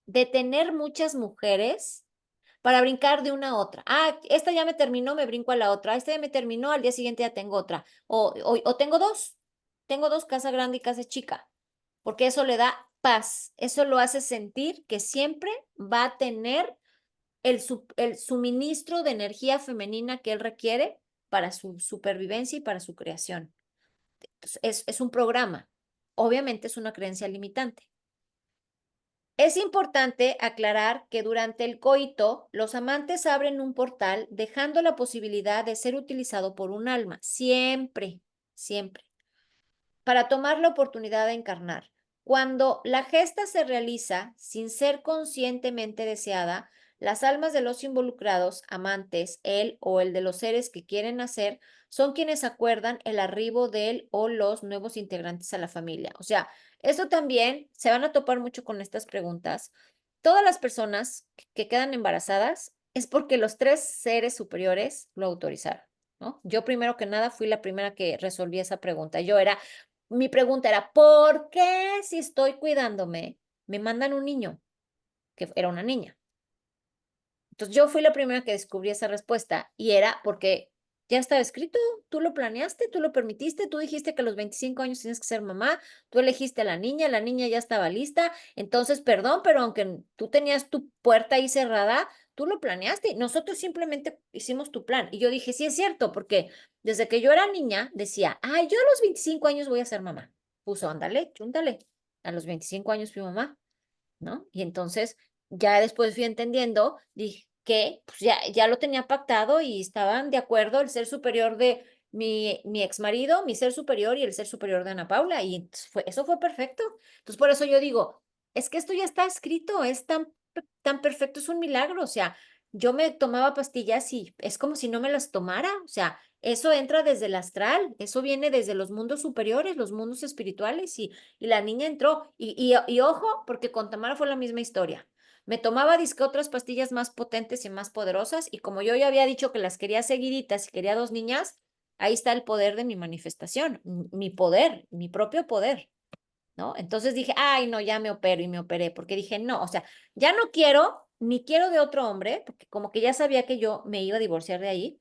de tener muchas mujeres para brincar de una a otra. Ah, esta ya me terminó, me brinco a la otra. Esta ya me terminó, al día siguiente ya tengo otra. O tengo dos. Tengo dos, casa grande y casa chica. Porque eso le da paz. Eso lo hace sentir que siempre va a tener el suministro de energía femenina que él requiere para su supervivencia y para su creación. Es un programa. Obviamente es una creencia limitante. Es importante aclarar que durante el coito, los amantes abren un portal dejando la posibilidad de ser utilizado por un alma, siempre, siempre, para tomar la oportunidad de encarnar. Cuando la gesta se realiza sin ser conscientemente deseada, las almas de los involucrados, amantes, él o el de los seres que quieren nacer, son quienes acuerdan el arribo de él o los nuevos integrantes a la familia. O sea, esto también se van a topar mucho con estas preguntas. Todas las personas que quedan embarazadas es porque los tres seres superiores lo autorizaron, ¿no? Yo primero que nada fui la primera que resolví esa pregunta. Mi pregunta era, ¿por qué si estoy cuidándome me mandan un niño? Que era una niña. Entonces yo fui la primera que descubrí esa respuesta y era porque ya estaba escrito, tú lo planeaste, tú lo permitiste, tú dijiste que a los 25 años tienes que ser mamá, tú elegiste a la niña ya estaba lista, entonces perdón, pero aunque tú tenías tu puerta ahí cerrada, tú lo planeaste, nosotros simplemente hicimos tu plan. Y yo dije, sí es cierto, porque desde que yo era niña decía, ay, yo a los 25 años voy a ser mamá. Puso, ándale, chúntale, a los 25 años fui mamá, ¿no? Y entonces ya después fui entendiendo, dije que pues ya lo tenía pactado y estaban de acuerdo el ser superior de mi ex marido, mi ser superior y el ser superior de Ana Paula, y eso fue perfecto. Entonces por eso yo digo, es que esto ya está escrito, es tan perfecto, es un milagro, o sea, yo me tomaba pastillas y es como si no me las tomara, o sea, eso entra desde el astral, eso viene desde los mundos superiores, los mundos espirituales, y la niña entró. Y ojo, porque con Tamara fue la misma historia. Me tomaba disque otras pastillas más potentes y más poderosas, y como yo ya había dicho que las quería seguiditas y quería dos niñas, ahí está el poder de mi manifestación, mi poder, mi propio poder, ¿no? Entonces dije, ay, no, ya me opero y me operé, porque dije, no, o sea, ya no quiero, ni quiero de otro hombre, porque como que ya sabía que yo me iba a divorciar de ahí.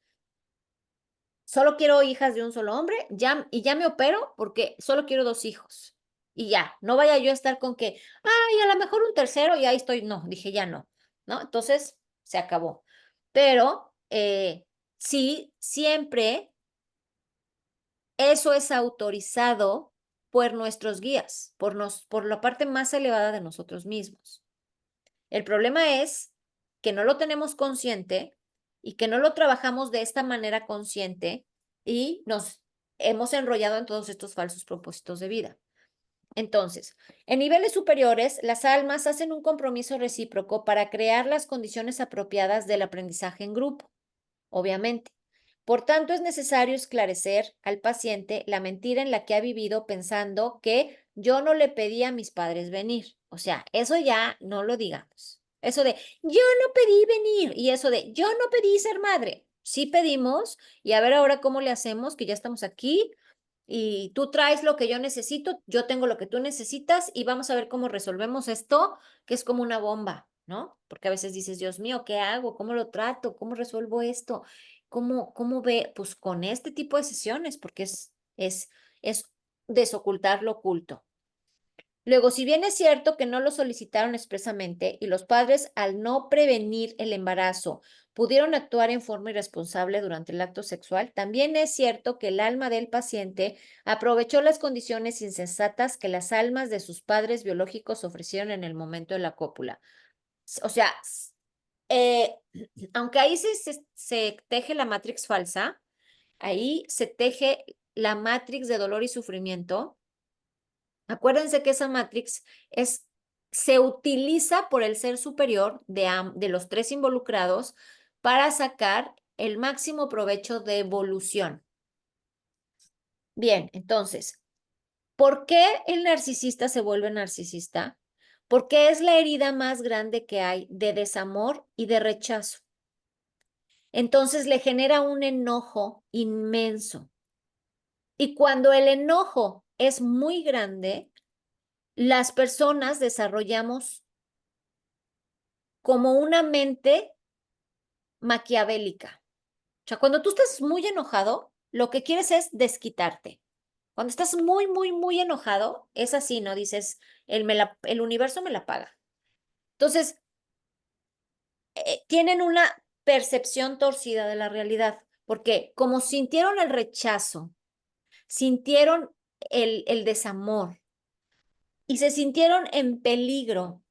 Solo quiero hijas de un solo hombre, ya me opero porque solo quiero 2 hijos. Y ya, no vaya yo a estar con que, ay, a lo mejor un tercero y ahí estoy. No, dije ya no, ¿no? Entonces se acabó. Pero sí, siempre eso es autorizado por nuestros guías, por la parte más elevada de nosotros mismos. El problema es que no lo tenemos consciente y que no lo trabajamos de esta manera consciente y nos hemos enrollado en todos estos falsos propósitos de vida. Entonces, en niveles superiores, las almas hacen un compromiso recíproco para crear las condiciones apropiadas del aprendizaje en grupo, obviamente. Por tanto, es necesario esclarecer al paciente la mentira en la que ha vivido pensando que yo no le pedí a mis padres venir. O sea, eso ya no lo digamos. Eso de yo no pedí venir y eso de yo no pedí ser madre. Sí pedimos y a ver ahora cómo le hacemos, que ya estamos aquí y tú traes lo que yo necesito, yo tengo lo que tú necesitas y vamos a ver cómo resolvemos esto, que es como una bomba, ¿no? Porque a veces dices, Dios mío, ¿qué hago? ¿Cómo lo trato? ¿Cómo resuelvo esto? ¿Cómo ve? Pues con este tipo de sesiones, porque es desocultar lo oculto. Luego, si bien es cierto que no lo solicitaron expresamente y los padres, al no prevenir el embarazo, pudieron actuar en forma irresponsable durante el acto sexual, también es cierto que el alma del paciente aprovechó las condiciones insensatas que las almas de sus padres biológicos ofrecieron en el momento de la cópula. O sea, eh, aunque ahí se teje la matrix falsa, ahí se teje la matrix de dolor y sufrimiento. Acuérdense que esa matrix se utiliza por el ser superior de los tres involucrados para sacar el máximo provecho de evolución. Bien, entonces, ¿por qué el narcisista se vuelve narcisista? Porque es la herida más grande que hay de desamor y de rechazo. Entonces le genera un enojo inmenso. Y cuando el enojo es muy grande, las personas desarrollamos como una mente maquiavélica. O sea, cuando tú estás muy enojado, lo que quieres es desquitarte. Cuando estás muy, muy, muy enojado, es así, ¿no? Dices, el universo me la paga. Entonces, tienen una percepción torcida de la realidad, porque como sintieron el rechazo, sintieron el desamor y se sintieron en peligro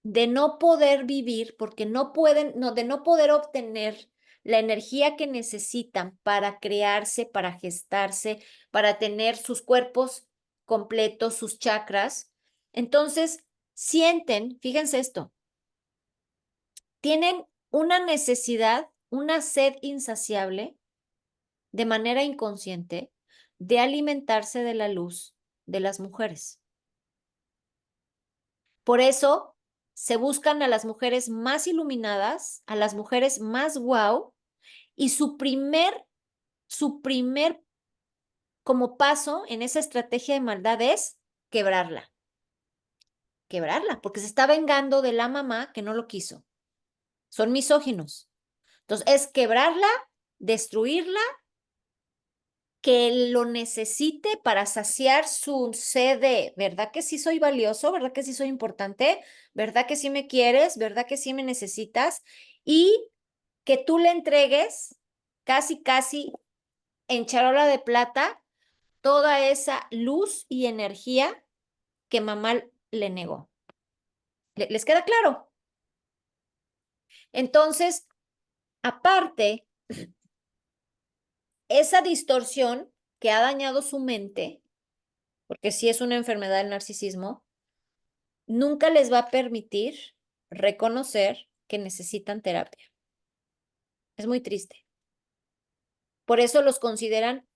de no poder vivir, porque no pueden, no, de no poder obtener la energía que necesitan para crearse, para gestarse, para tener sus cuerpos completos, sus chakras. Entonces, sienten, fíjense esto, tienen una necesidad, una sed insaciable de manera inconsciente de alimentarse de la luz de las mujeres. Por eso se buscan a las mujeres más iluminadas, a las mujeres más wow, y su primer como paso en esa estrategia de maldad es quebrarla. Quebrarla, porque se está vengando de la mamá que no lo quiso. Son misóginos. Entonces, es quebrarla, destruirla, que lo necesite para saciar su sed de, ¿verdad que sí soy valioso? ¿Verdad que sí soy importante? ¿Verdad que sí me quieres? ¿Verdad que sí me necesitas? Y que tú le entregues casi, casi en charola de plata toda esa luz y energía que mamá le negó. ¿Les queda claro? Entonces, aparte, esa distorsión que ha dañado su mente, porque sí es una enfermedad del narcisismo, nunca les va a permitir reconocer que necesitan terapia. Es muy triste. Por eso los consideran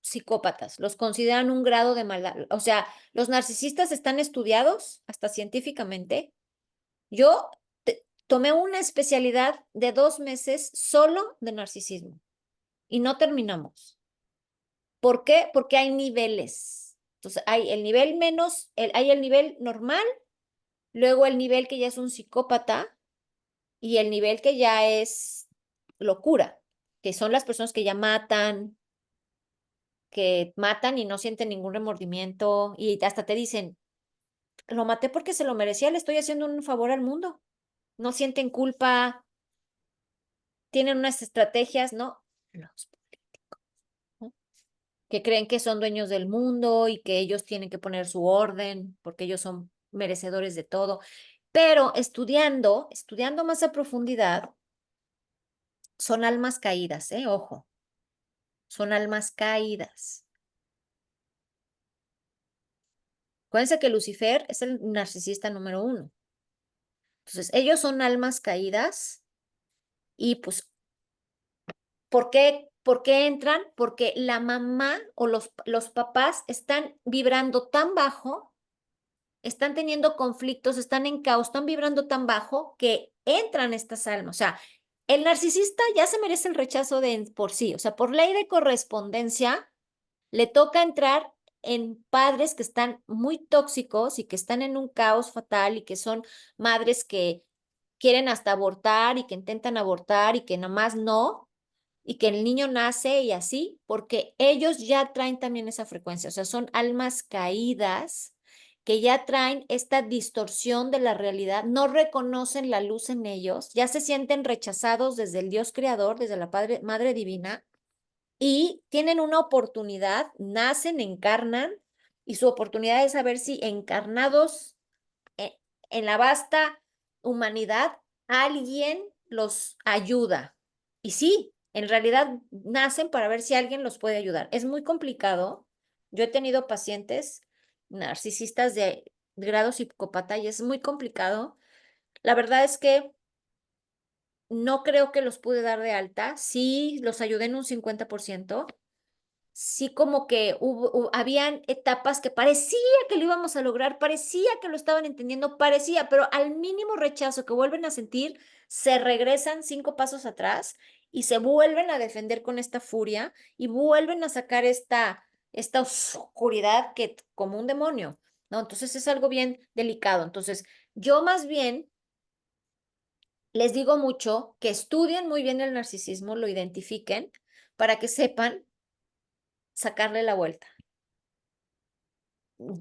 psicópatas, los consideran un grado de maldad. O sea, los narcisistas están estudiados hasta científicamente. Yo tomé una especialidad de 2 meses solo de narcisismo y no terminamos. ¿Por qué? Porque hay niveles. Entonces, hay el nivel menos, hay el nivel normal, luego el nivel que ya es un psicópata y el nivel que ya es locura, que son las personas que matan y no sienten ningún remordimiento y hasta te dicen, lo maté porque se lo merecía, le estoy haciendo un favor al mundo. No sienten culpa, tienen unas estrategias, ¿no? Los políticos, ¿no? Que creen que son dueños del mundo y que ellos tienen que poner su orden porque ellos son merecedores de todo. Pero estudiando más a profundidad, son almas caídas, ¿eh? Ojo, son almas caídas. Acuérdense que Lucifer es el narcisista número 1. Entonces, ellos son almas caídas y pues, ¿por qué entran? Porque la mamá o los papás están vibrando tan bajo, están teniendo conflictos, están en caos, están vibrando tan bajo que entran estas almas. O sea, el narcisista ya se merece el rechazo de por sí. O sea, por ley de correspondencia, le toca entrar en padres que están muy tóxicos y que están en un caos fatal y que son madres que quieren hasta abortar y que intentan abortar y que nomás no, y que el niño nace y así, porque ellos ya traen también esa frecuencia, o sea, son almas caídas que ya traen esta distorsión de la realidad, no reconocen la luz en ellos, ya se sienten rechazados desde el Dios creador, desde la Madre Divina, y tienen una oportunidad, nacen, encarnan, y su oportunidad es saber si encarnados en la vasta humanidad, alguien los ayuda. Y sí, en realidad nacen para ver si alguien los puede ayudar. Es muy complicado. Yo he tenido pacientes narcisistas de grado psicópata y es muy complicado. La verdad es que no creo que los pude dar de alta. Sí, los ayudé en un 50%. Sí, como que habían etapas que parecía que lo íbamos a lograr, parecía que lo estaban entendiendo, parecía, pero al mínimo rechazo que vuelven a sentir, se regresan 5 pasos atrás y se vuelven a defender con esta furia y vuelven a sacar esta oscuridad que como un demonio, ¿no? Entonces es algo bien delicado. Entonces, yo más bien les digo mucho que estudien muy bien el narcisismo, lo identifiquen para que sepan sacarle la vuelta.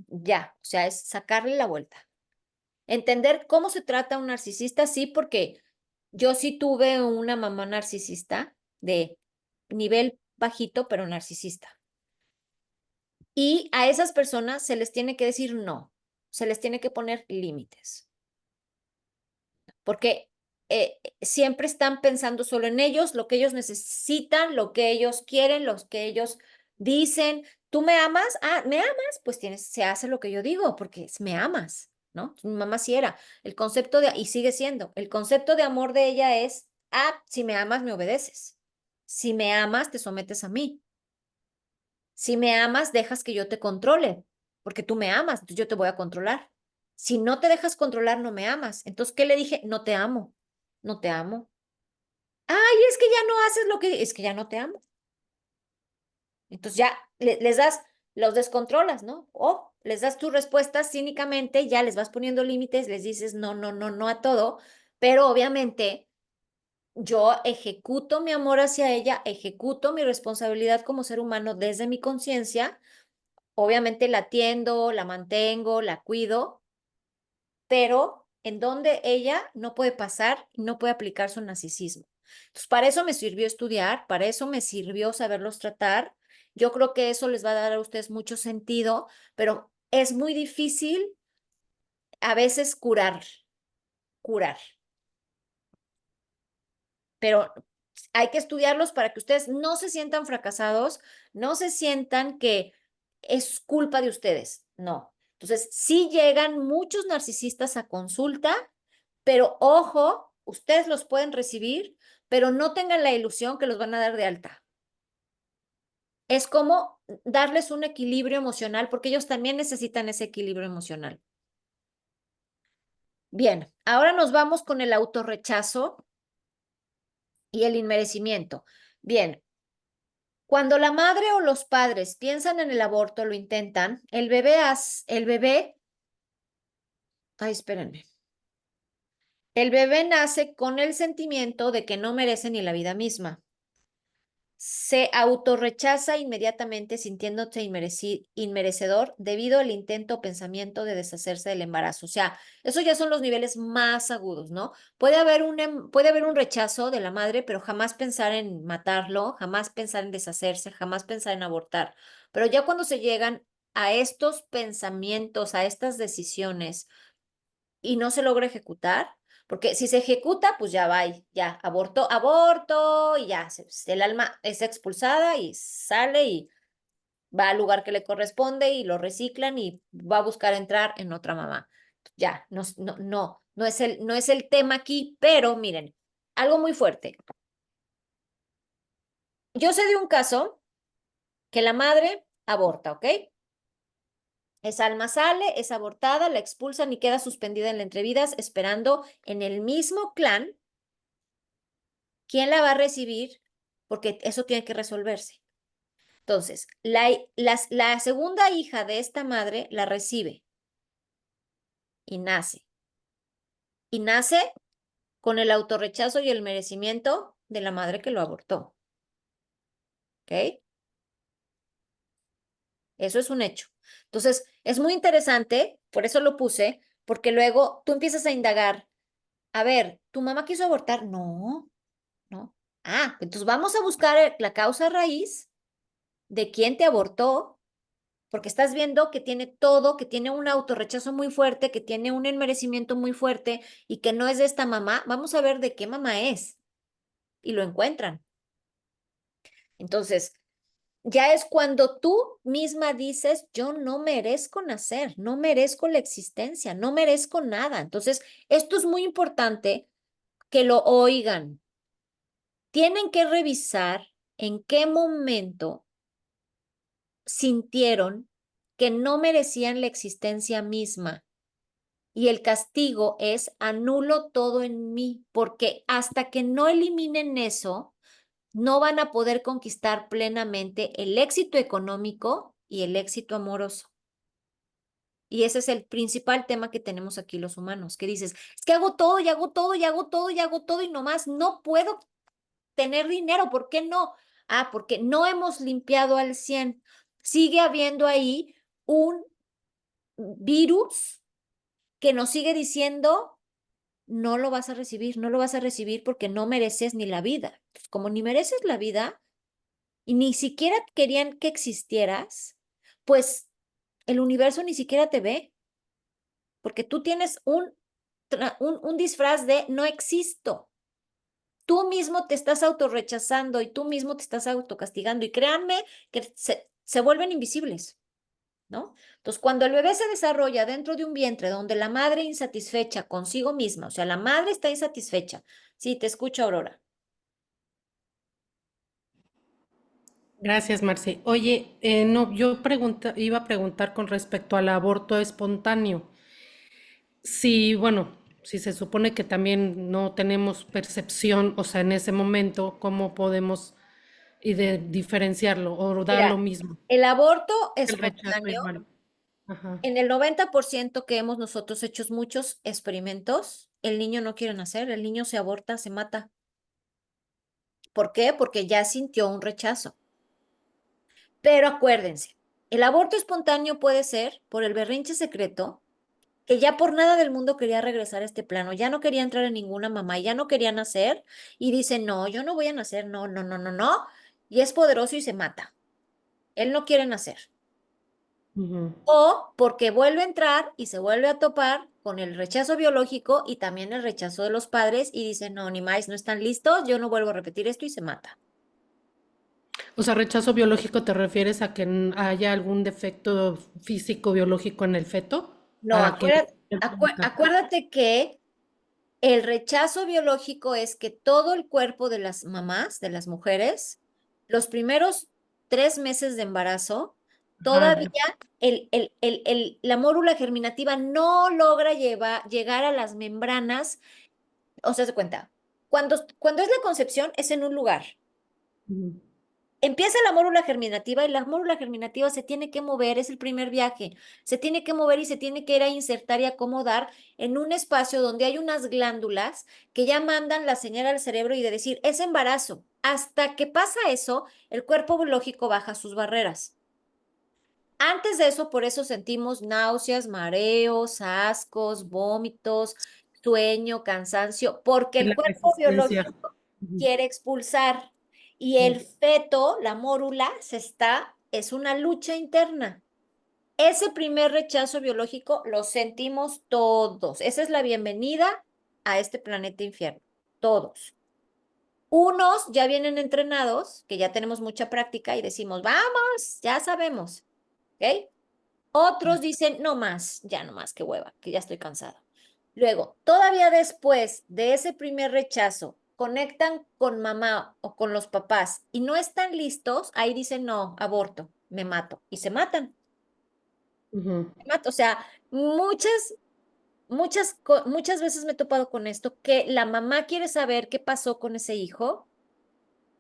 Ya, o sea, es sacarle la vuelta. Entender cómo se trata un narcisista, sí, porque yo sí tuve una mamá narcisista de nivel bajito, pero narcisista. Y a esas personas se les tiene que decir no, se les tiene que poner límites, porque siempre están pensando solo en ellos, lo que ellos necesitan, lo que ellos quieren, los que ellos dicen. ¿Tú me amas? Ah, ¿me amas? Pues se hace lo que yo digo, porque me amas, ¿no? Mi mamá sí era. El concepto y sigue siendo, el concepto de amor de ella es, si me amas, me obedeces. Si me amas, te sometes a mí. Si me amas, dejas que yo te controle, porque tú me amas, entonces yo te voy a controlar. Si no te dejas controlar, no me amas. Entonces, ¿qué le dije? No te amo, no te amo. Ay, es que ya no haces lo que, es que ya no te amo. Entonces ya les das, los descontrolas, ¿no? O les das tu respuesta cínicamente, ya les vas poniendo límites, les dices no, no, no, no a todo, pero obviamente yo ejecuto mi amor hacia ella, ejecuto mi responsabilidad como ser humano desde mi conciencia. Obviamente la atiendo, la mantengo, la cuido, pero en donde ella no puede pasar y no puede aplicar su narcisismo. Entonces, para eso me sirvió estudiar, para eso me sirvió saberlos tratar. Yo creo que eso les va a dar a ustedes mucho sentido, pero es muy difícil a veces curar, pero hay que estudiarlos para que ustedes no se sientan fracasados, no se sientan que es culpa de ustedes, no. Entonces, sí llegan muchos narcisistas a consulta, pero ojo, ustedes los pueden recibir, pero no tengan la ilusión que los van a dar de alta. Es como darles un equilibrio emocional, porque ellos también necesitan ese equilibrio emocional. Bien, ahora nos vamos con el autorrechazo y el inmerecimiento. Bien, cuando la madre o los padres piensan en el aborto, lo intentan, ay, espérenme. El bebé nace con el sentimiento de que no merece ni la vida misma. Se autorrechaza inmediatamente sintiéndose inmerecedor debido al intento o pensamiento de deshacerse del embarazo. O sea, esos ya son los niveles más agudos, ¿no? Puede haber un rechazo de la madre, pero jamás pensar en matarlo, jamás pensar en deshacerse, jamás pensar en abortar. Pero ya cuando se llegan a estos pensamientos, a estas decisiones y no se logra ejecutar, porque si se ejecuta, pues ya va, ya aborto, aborto, y ya el alma es expulsada y sale y va al lugar que le corresponde y lo reciclan y va a buscar entrar en otra mamá. Ya, no es el tema aquí, pero miren, algo muy fuerte. Yo sé de un caso que la madre aborta, ¿ok? Esa alma sale, es abortada, la expulsan y queda suspendida en la entrevidas esperando en el mismo clan quién la va a recibir, porque eso tiene que resolverse. Entonces, la segunda hija de esta madre la recibe y nace. Y nace con el autorrechazo y el merecimiento de la madre que lo abortó. ¿Ok? Eso es un hecho. Entonces, es muy interesante, por eso lo puse, porque luego tú empiezas a indagar, a ver, ¿tu mamá quiso abortar? No, no. Ah, entonces vamos a buscar la causa raíz de quién te abortó, porque estás viendo que tiene todo, que tiene un autorrechazo muy fuerte, que tiene un enmerecimiento muy fuerte y que no es de esta mamá. Vamos a ver de qué mamá es. Y lo encuentran. Entonces, ya es cuando tú misma dices, yo no merezco nacer, no merezco la existencia, no merezco nada. Entonces, esto es muy importante que lo oigan. Tienen que revisar en qué momento sintieron que no merecían la existencia misma. Y el castigo es anulo todo en mí, porque hasta que no eliminen eso, no van a poder conquistar plenamente el éxito económico y el éxito amoroso. Y ese es el principal tema que tenemos aquí los humanos, que dices, es que hago todo y hago todo y hago todo y hago todo y nomás no puedo tener dinero. ¿Por qué no? Ah, porque no hemos limpiado al 100. Sigue habiendo ahí un virus que nos sigue diciendo, no lo vas a recibir, no lo vas a recibir porque no mereces ni la vida. Entonces, como ni mereces la vida y ni siquiera querían que existieras, pues el universo ni siquiera te ve, porque tú tienes un disfraz de no existo. Tú mismo te estás autorrechazando y tú mismo te estás autocastigando. Y créanme que se vuelven invisibles, ¿no? Entonces, cuando el bebé se desarrolla dentro de un vientre donde la madre insatisfecha consigo misma, o sea, la madre está insatisfecha. Sí, te escucho, Aurora. Gracias, Marce. Oye, no, iba a preguntar con respecto al aborto espontáneo. Si, bueno, si se supone que también no tenemos percepción, o sea, en ese momento, ¿cómo podemos diferenciarlo o dar lo Mira, mismo? el aborto El rechazo espontáneo, igual. Ajá. en el 90% que hemos nosotros hecho muchos experimentos, el niño no quiere nacer, el niño se aborta, se mata. ¿Por qué? Porque ya sintió un rechazo. Pero acuérdense, el aborto espontáneo puede ser por el berrinche secreto, que ya por nada del mundo quería regresar a este plano, ya no quería entrar en ninguna mamá, ya no quería nacer y dice, no, yo no voy a nacer, no, no, no, no, no, y es poderoso y se mata. Él no quiere nacer. Ujú. O porque vuelve a entrar y se vuelve a topar con el rechazo biológico y también el rechazo de los padres y dice, no, ni más, no están listos, yo no vuelvo a repetir esto y se mata. O sea, rechazo biológico te refieres a que haya algún defecto físico biológico en el feto No, para que acuérdate que el rechazo biológico es que todo el cuerpo de las mamás, de las mujeres, los primeros 3 meses de embarazo, ajá, todavía la mórula germinativa no logra llegar a las membranas. O sea, se cuenta, cuando es la concepción es en un lugar. ujú. Empieza la mórula germinativa y la mórula germinativa se tiene que mover, es el primer viaje, se tiene que mover y se tiene que ir a insertar y acomodar en un espacio donde hay unas glándulas que ya mandan la señal al cerebro y de decir, es embarazo. Hasta que pasa eso, el cuerpo biológico baja sus barreras. Antes de eso, por eso sentimos náuseas, mareos, ascos, vómitos, sueño, cansancio, porque Y el la cuerpo resistencia. biológico Ujú. quiere expulsar y el Sí. feto, la mórula, es una lucha interna. Ese primer rechazo biológico lo sentimos todos. Esa es la bienvenida a este planeta infierno. Todos. Unos ya vienen entrenados, que ya tenemos mucha práctica y decimos, vamos, ya sabemos. ¿Ok? Otros dicen, no más, ya no más, qué hueva, que ya estoy cansado. Luego, todavía después de ese primer rechazo, conectan con mamá o con los papás y no están listos, ahí dicen, no, aborto, me mato. Y se matan. Ujú. O sea, muchas veces me he topado con esto, que la mamá quiere saber qué pasó con ese hijo.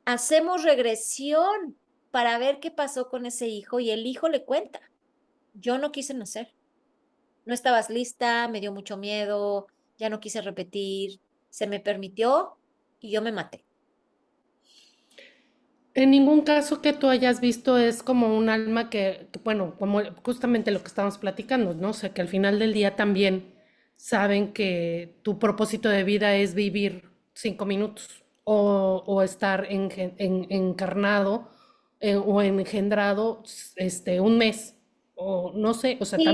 Hacemos regresión para ver qué pasó con ese hijo y el hijo le cuenta, yo no quise nacer. No estabas lista, me dio mucho miedo, ya no quise repetir, se me permitió y yo me maté. En ningún caso que tú hayas visto es como un alma bueno, como justamente lo que estamos platicando, ¿no? O sea, que al final del día también saben que tu propósito de vida es vivir 5 minutos o estar encarnado o engendrado un mes o no sé, o sea, Sí,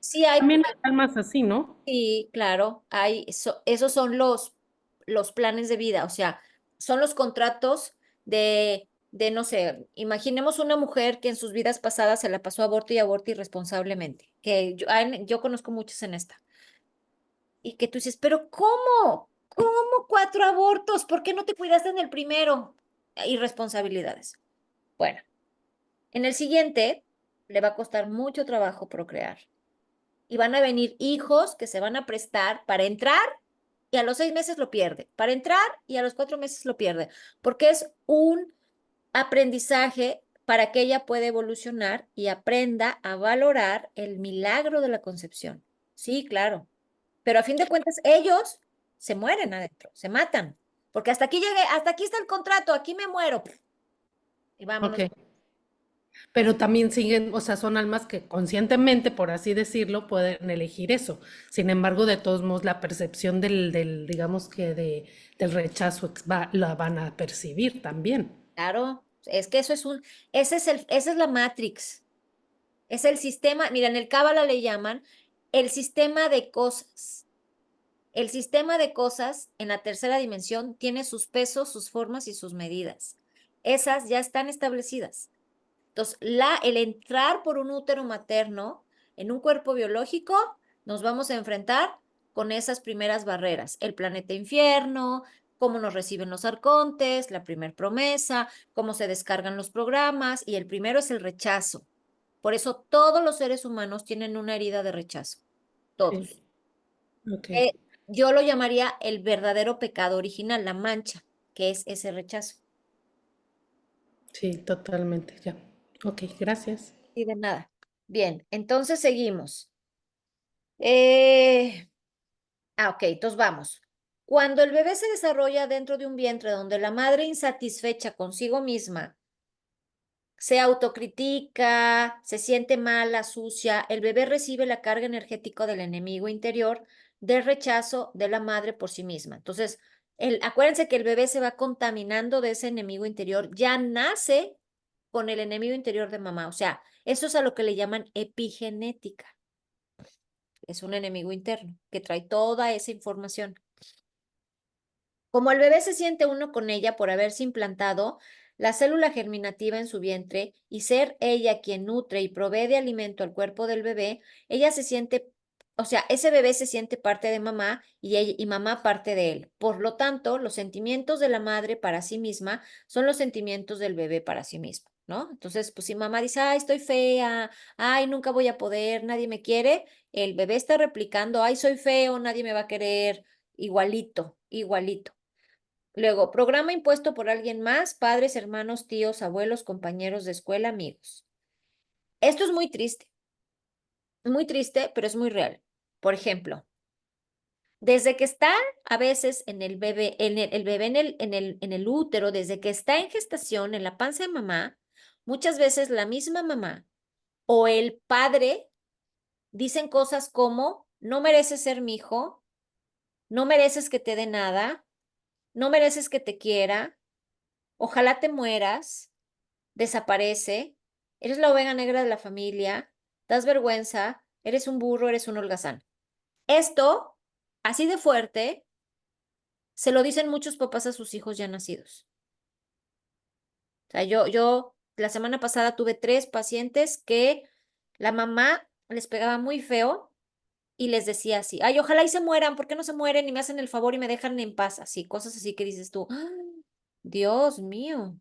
sí hay, también hay almas así, ¿no? sí, claro, esos son los planes de vida, o sea, son los contratos no sé, imaginemos una mujer que en sus vidas pasadas se la pasó aborto y aborto irresponsablemente, que yo conozco muchas en esta, y que tú dices, pero ¿cómo? ¿Cómo 4 abortos? ¿Por qué no te cuidaste en el primero? Irresponsabilidades. Bueno, en el siguiente le va a costar mucho trabajo procrear y van a venir hijos que se van a prestar para entrar y a los 6 meses lo pierde, para entrar y a los 4 meses lo pierde, porque es un aprendizaje para que ella pueda evolucionar y aprenda a valorar el milagro de la concepción. Sí, claro, pero a fin de cuentas ellos se mueren adentro, se matan, porque hasta aquí llegué, hasta aquí está el contrato, aquí me muero y Ok. vámonos. Pero también siguen, o sea, son almas que conscientemente, por así decirlo, pueden elegir eso. Sin embargo, de todos modos, la percepción digamos que del rechazo la van a percibir también. Claro, es que esa es la Matrix. Es el sistema, mira, en el Cábala le llaman el sistema de cosas. El sistema de cosas en la tercera dimensión tiene sus pesos, sus formas y sus medidas. Esas ya están establecidas. Entonces, el entrar por un útero materno en un cuerpo biológico, nos vamos a enfrentar con esas primeras barreras. El planeta infierno, cómo nos reciben los arcontes, la primer promesa, cómo se descargan los programas, y el primero es el rechazo. Por eso todos los seres humanos tienen una herida de rechazo, Sí, todos. ok. Eh, yo lo llamaría el verdadero pecado original, la mancha, que es ese rechazo. Sí, totalmente, ya. Ok, gracias. Y de nada. Bien, entonces seguimos. Eh, ok, entonces vamos. Cuando el bebé se desarrolla dentro de un vientre donde la madre insatisfecha consigo misma se autocritica, se siente mala, sucia, el bebé recibe la carga energética del enemigo interior del rechazo de la madre por sí misma. Entonces, acuérdense que el bebé se va contaminando de ese enemigo interior, ya nace con el enemigo interior de mamá. O sea, eso es a lo que le llaman epigenética. Es un enemigo interno que trae toda esa información. Como el bebé se siente uno con ella por haberse implantado la célula germinativa en su vientre y ser ella quien nutre y provee de alimento al cuerpo del bebé, ella se siente, o sea, ese bebé se siente parte de mamá y mamá parte de él. Por lo tanto, los sentimientos de la madre para sí misma son los sentimientos del bebé para sí mismo, ¿no? Entonces, pues si mamá dice, ay, estoy fea, ay, nunca voy a poder, nadie me quiere, el bebé está replicando, ay, soy feo, nadie me va a querer, igualito, igualito. Luego, programa impuesto por alguien más, padres, hermanos, tíos, abuelos, compañeros de escuela, amigos. Esto es muy triste, pero es muy real. Por ejemplo, desde que está a veces en el bebé, el bebé en el útero, desde que está en gestación, en la panza de mamá, muchas veces la misma mamá o el padre dicen cosas como, no mereces ser mi hijo, no mereces que te dé nada, no mereces que te quiera, ojalá te mueras, desaparece, eres la oveja negra de la familia, das vergüenza, eres un burro, eres un holgazán. Esto, así de fuerte, se lo dicen muchos papás a sus hijos ya nacidos. O sea, yo la semana pasada tuve 3 pacientes que la mamá les pegaba muy feo y les decía así, ay, ojalá y se mueran, ¿por qué no se mueren y me hacen el favor y me dejan en paz? Así, cosas así que dices tú, "Ay, Dios mío".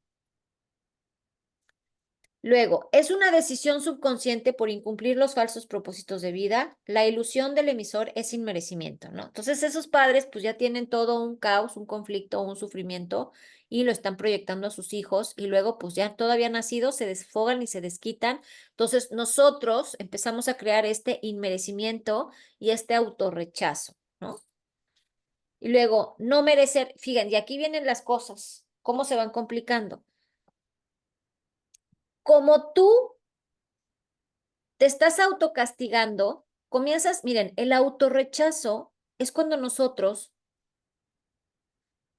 Luego, es una decisión subconsciente por incumplir los falsos propósitos de vida. La ilusión del emisor es sin merecimiento, ¿no? Entonces, esos padres pues ya tienen todo un caos, un conflicto, un sufrimiento y lo están proyectando a sus hijos y luego pues ya todavía nacidos se desfogan y se desquitan. Entonces, nosotros empezamos a crear este inmerecimiento y este autorrechazo, ¿no? Y luego, no merecer, fíjense, y aquí vienen las cosas, cómo se van complicando. como tú te estás autocastigando, comienzas, miren, el autorrechazo es cuando nosotros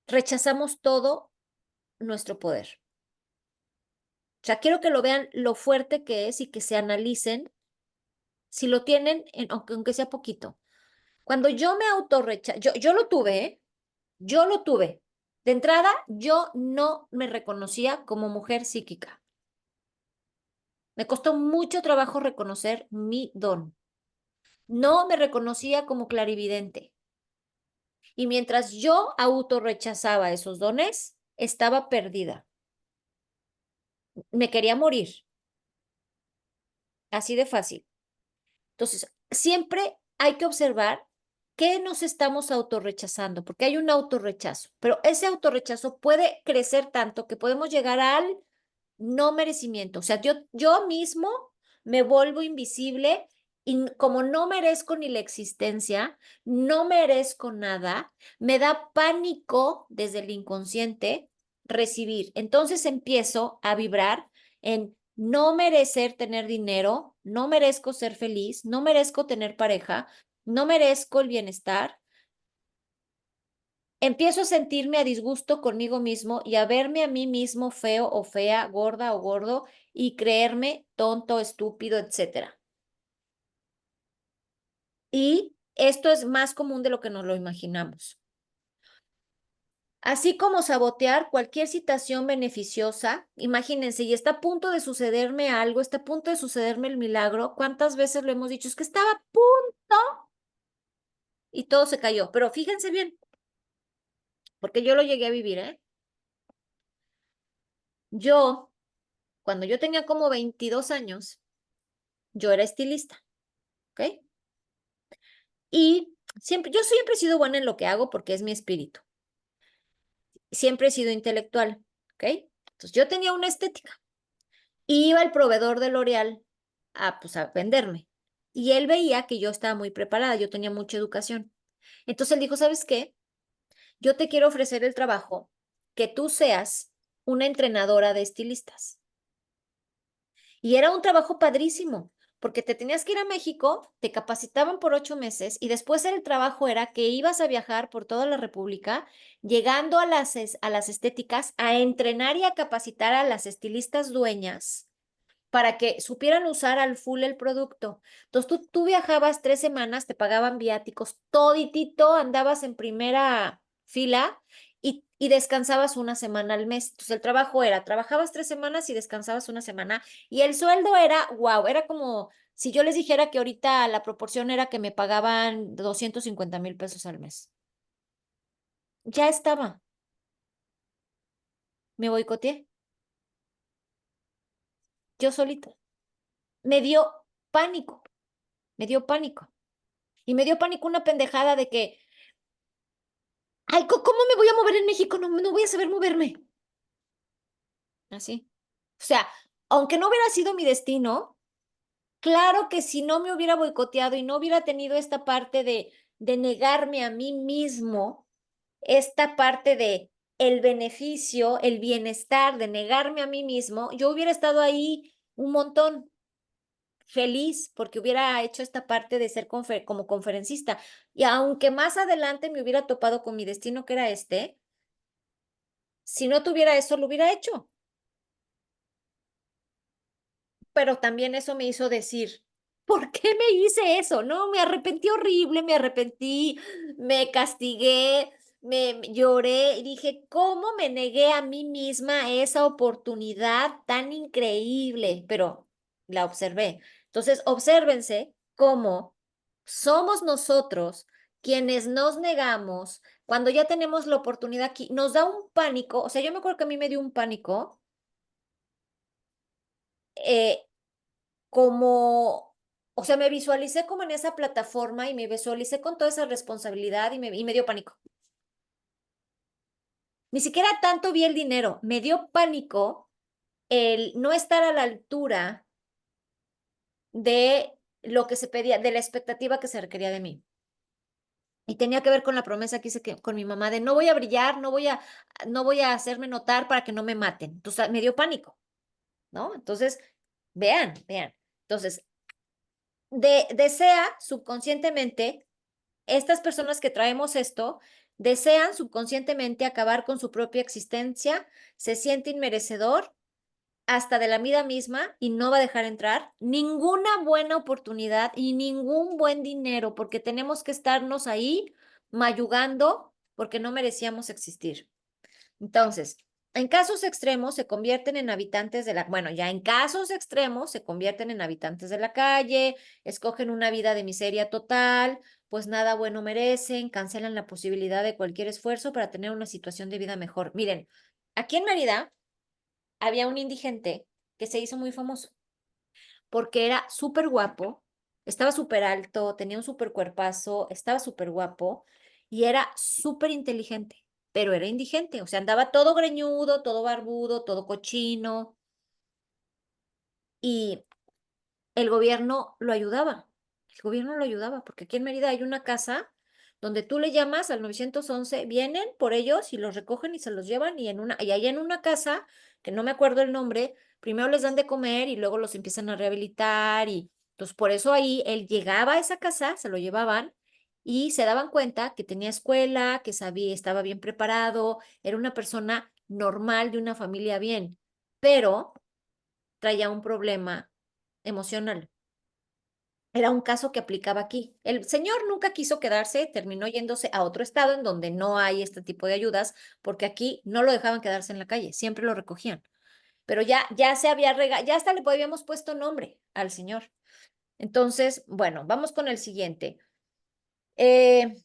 rechazamos todo nuestro poder. O sea, quiero que lo vean lo fuerte que es y que se analicen si lo tienen, aunque sea poquito. Cuando yo me autorrechazo, yo lo tuve, ¿eh? Yo lo tuve. De entrada, yo no me reconocía como mujer psíquica. Me costó mucho trabajo reconocer mi don. No me reconocía como clarividente. Y mientras yo autorrechazaba esos dones, estaba perdida. Me quería morir. Así de fácil. Entonces, siempre hay que observar qué nos estamos autorrechazando, porque hay un autorrechazo, pero ese autorrechazo puede crecer tanto que podemos llegar al no merecimiento. O sea, yo mismo me vuelvo invisible y como no merezco ni la existencia, no merezco nada, me da pánico desde el inconsciente recibir. Entonces empiezo a vibrar en no merecer tener dinero, no merezco ser feliz, no merezco tener pareja, no merezco el bienestar. Empiezo a sentirme a disgusto conmigo mismo y a verme a mí mismo feo o fea, gorda o gordo y creerme tonto, estúpido, etcétera. Y esto es más común de lo que nos lo imaginamos. Así como sabotear cualquier situación beneficiosa, imagínense, y está a punto de sucederme algo, está a punto de sucederme el milagro. ¿Cuántas veces lo hemos dicho? Es que estaba a punto y todo se cayó. Pero fíjense bien, porque yo lo llegué a vivir, ¿eh? Yo, cuando yo tenía como 22 años, yo era estilista, ¿ok? Y yo siempre he sido buena en lo que hago porque es mi espíritu. Siempre he sido intelectual, ¿ok? Entonces yo tenía una estética. Iba el proveedor de L'Oreal pues, a venderme. Y él veía que yo estaba muy preparada, yo tenía mucha educación. Entonces él dijo, ¿sabes qué? Yo te quiero ofrecer el trabajo que tú seas una entrenadora de estilistas. Y era un trabajo padrísimo, porque te tenías que ir a México, te capacitaban por 8 meses y después el trabajo era que ibas a viajar por toda la República, llegando a las estéticas, a entrenar y a capacitar a las estilistas dueñas para que supieran usar al full el producto. Entonces tú viajabas 3 semanas, te pagaban viáticos, toditito, andabas en primera fila y descansabas una semana al mes. Entonces el trabajo era, trabajabas 3 semanas y descansabas una semana y el sueldo era, wow, era como si yo les dijera que ahorita la proporción era que me pagaban 250,000 pesos al mes. Ya estaba, me boicoteé, yo solita. Me dio pánico, me dio pánico. Y me dio pánico una pendejada de que, ay, ¿cómo me voy a mover en México? No, no voy a saber moverme. Así. O sea, aunque no hubiera sido mi destino, claro que si no me hubiera boicoteado y no hubiera tenido esta parte de negarme a mí mismo, esta parte de el beneficio, el bienestar, de negarme a mí mismo, yo hubiera estado ahí un montón feliz porque hubiera hecho esta parte de ser como conferencista. Y aunque más adelante me hubiera topado con mi destino, que era este, si no tuviera eso, lo hubiera hecho. Pero también eso me hizo decir, ¿por qué me hice eso? No, me arrepentí horrible, me arrepentí, me castigué, me lloré y dije, ¿cómo me negué a mí misma esa oportunidad tan increíble? Pero la observé. Entonces, obsérvense cómo somos nosotros quienes nos negamos cuando ya tenemos la oportunidad aquí. Nos da un pánico, o sea, yo me acuerdo que a mí me dio un pánico eh, como, o sea, me visualicé como en esa plataforma y me visualicé con toda esa responsabilidad y me dio pánico. Ni siquiera tanto vi el dinero, me dio pánico el no estar a la altura de lo que se pedía, de la expectativa que se requería de mí. Y tenía que ver con la promesa que hice con mi mamá de no voy a brillar, no voy a hacerme notar para que no me maten. Entonces me dio pánico. ¿no? Entonces, vean. Entonces, desea subconscientemente, estas personas que traemos esto, desean subconscientemente acabar con su propia existencia, se siente inmerecedor hasta de la vida misma y no va a dejar entrar ninguna buena oportunidad y ningún buen dinero, porque tenemos que estarnos ahí mayugando porque no merecíamos existir. Entonces, en casos extremos se convierten en habitantes de bueno, ya en casos extremos se convierten en habitantes de la calle, escogen una vida de miseria total, pues nada bueno merecen, cancelan la posibilidad de cualquier esfuerzo para tener una situación de vida mejor. Miren, aquí en Mérida había un indigente que se hizo muy famoso porque era súper guapo, estaba súper alto, tenía un súper cuerpazo, estaba súper guapo y era súper inteligente, pero era indigente, o sea, andaba todo greñudo, todo barbudo, todo cochino y el gobierno lo ayudaba. El gobierno lo ayudaba porque aquí en Mérida hay una casa donde tú le llamas al 911, vienen por ellos y los recogen y se los llevan y ahí en una casa, que no me acuerdo el nombre, primero les dan de comer y luego los empiezan a rehabilitar y entonces por eso ahí él llegaba a esa casa, se lo llevaban y se daban cuenta que tenía escuela, que sabía, estaba bien preparado, era una persona normal de una familia bien, pero traía un problema emocional. Era un caso que aplicaba aquí. El señor nunca quiso quedarse, terminó yéndose a otro estado en donde no hay este tipo de ayudas, porque aquí no lo dejaban quedarse en la calle, siempre lo recogían. Pero ya se había ya hasta le habíamos puesto nombre al señor. Entonces, bueno, vamos con el siguiente. Eh,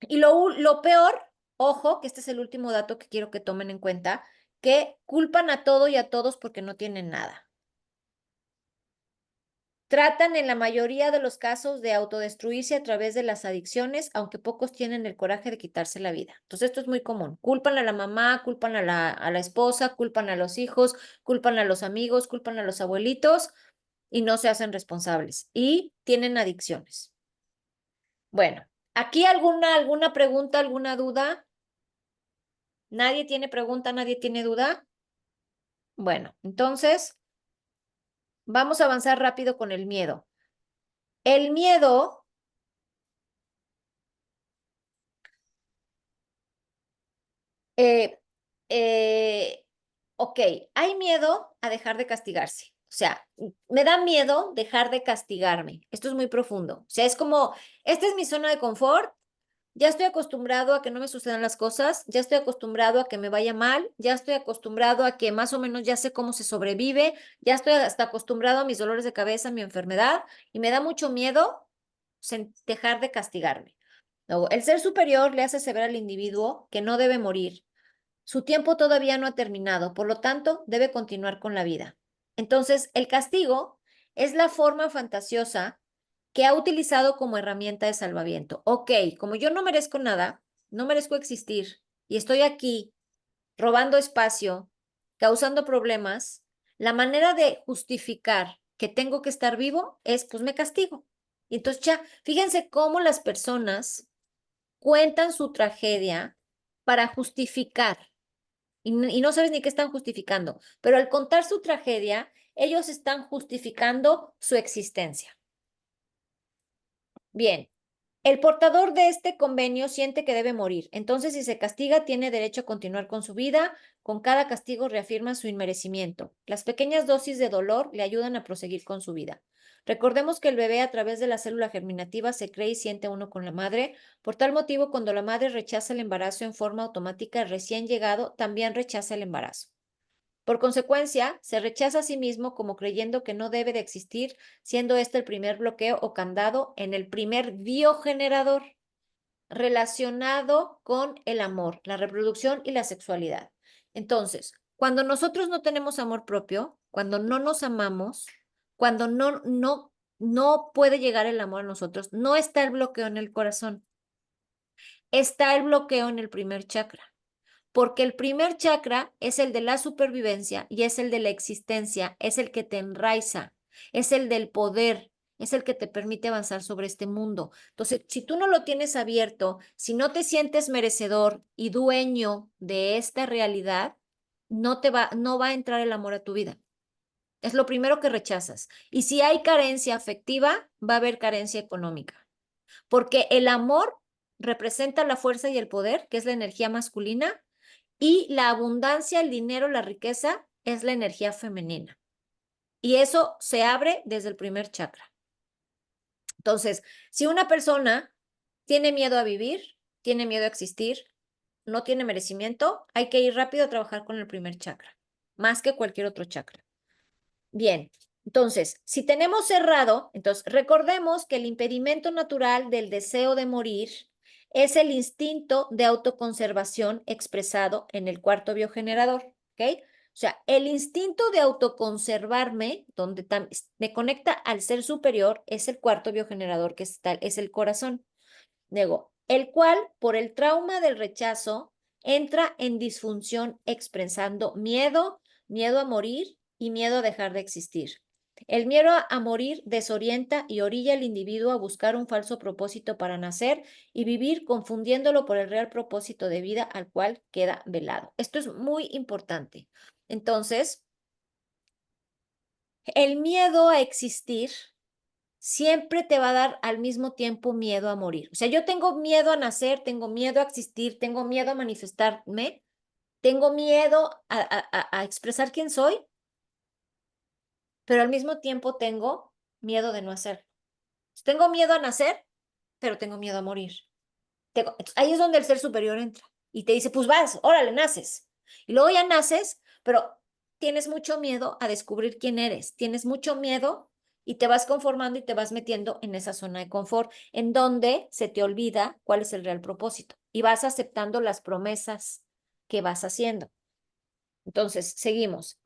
y lo peor, ojo, que este es el último dato que quiero que tomen en cuenta, que culpan a todo y a todos porque no tienen nada. Tratan en la mayoría de los casos de autodestruirse a través de las adicciones, aunque pocos tienen el coraje de quitarse la vida. Entonces, esto es muy común. Culpan a la mamá, culpan a la esposa, culpan a los hijos, culpan a los amigos, culpan a los abuelitos y no se hacen responsables y tienen adicciones. Bueno, ¿aquí alguna pregunta, alguna duda? ¿Nadie tiene pregunta, nadie tiene duda? Bueno, entonces vamos a avanzar rápido con el miedo. El miedo eh, ok, hay miedo a dejar de castigarse. O sea, me da miedo dejar de castigarme. Esto es muy profundo. O sea, es como, esta es mi zona de confort. Ya estoy acostumbrado a que no me sucedan las cosas, ya estoy acostumbrado a que me vaya mal, ya estoy acostumbrado a que más o menos ya sé cómo se sobrevive, ya estoy hasta acostumbrado a mis dolores de cabeza, a mi enfermedad, y me da mucho miedo dejar de castigarme. Luego, el ser superior le hace saber al individuo que no debe morir. Su tiempo todavía no ha terminado, por lo tanto, debe continuar con la vida. Entonces, el castigo es la forma fantasiosa que ha utilizado como herramienta de salvamiento. Ok, como yo no merezco nada, no merezco existir y estoy aquí robando espacio, causando problemas, la manera de justificar que tengo que estar vivo es, pues me castigo. Y entonces ya, fíjense cómo las personas cuentan su tragedia para justificar y no sabes ni qué están justificando, pero al contar su tragedia, ellos están justificando su existencia. Bien, el portador de este convenio siente que debe morir, entonces si se castiga tiene derecho a continuar con su vida, con cada castigo reafirma su inmerecimiento. Las pequeñas dosis de dolor le ayudan a proseguir con su vida. Recordemos que el bebé a través de la célula germinativa se cree y siente uno con la madre. Por tal motivo, cuando la madre rechaza el embarazo en forma automática, el recién llegado también rechaza el embarazo. Por consecuencia, se rechaza a sí mismo como creyendo que no debe de existir, siendo este el primer bloqueo o candado en el primer biogenerador relacionado con el amor, la reproducción y la sexualidad. Entonces, cuando nosotros no tenemos amor propio, cuando no nos amamos, cuando no puede llegar el amor a nosotros, no está el bloqueo en el corazón, está el bloqueo en el primer chakra porque el primer chakra es el de la supervivencia y es el de la existencia, es el que te enraiza, es el del poder, es el que te permite avanzar sobre este mundo. Entonces, si tú no lo tienes abierto, si no te sientes merecedor y dueño de esta realidad, no va a entrar el amor a tu vida. Es lo primero que rechazas. Y si hay carencia afectiva, va a haber carencia económica. Porque el amor representa la fuerza y el poder, que es la energía masculina, y la abundancia, el dinero, la riqueza, es la energía femenina. Y eso se abre desde el primer chakra. Entonces, si una persona tiene miedo a vivir, tiene miedo a existir, no tiene merecimiento, hay que ir rápido a trabajar con el primer chakra, más que cualquier otro chakra. Bien, entonces, si tenemos cerrado, entonces recordemos que el impedimento natural del deseo de morir es el instinto de autoconservación expresado en el cuarto biogenerador, ¿ok? O sea, el instinto de autoconservarme, donde me conecta al ser superior, es el cuarto biogenerador, que es el corazón. Luego, el cual, por el trauma del rechazo, entra en disfunción expresando miedo, miedo a morir y miedo a dejar de existir. El miedo a morir desorienta y orilla al individuo a buscar un falso propósito para nacer y vivir confundiéndolo por el real propósito de vida al cual queda velado. Esto es muy importante. Entonces, el miedo a existir siempre te va a dar al mismo tiempo miedo a morir. O sea, yo tengo miedo a nacer, tengo miedo a existir, tengo miedo a manifestarme, tengo miedo a expresar quién soy, pero al mismo tiempo tengo miedo de no hacerlo. Tengo miedo a nacer, pero tengo miedo a morir. Ahí es donde el ser superior entra y te dice, pues vas, órale, naces. Y luego ya naces, pero tienes mucho miedo a descubrir quién eres, tienes mucho miedo y te vas conformando y te vas metiendo en esa zona de confort, en donde se te olvida cuál es el real propósito y vas aceptando las promesas que vas haciendo. Entonces, seguimos.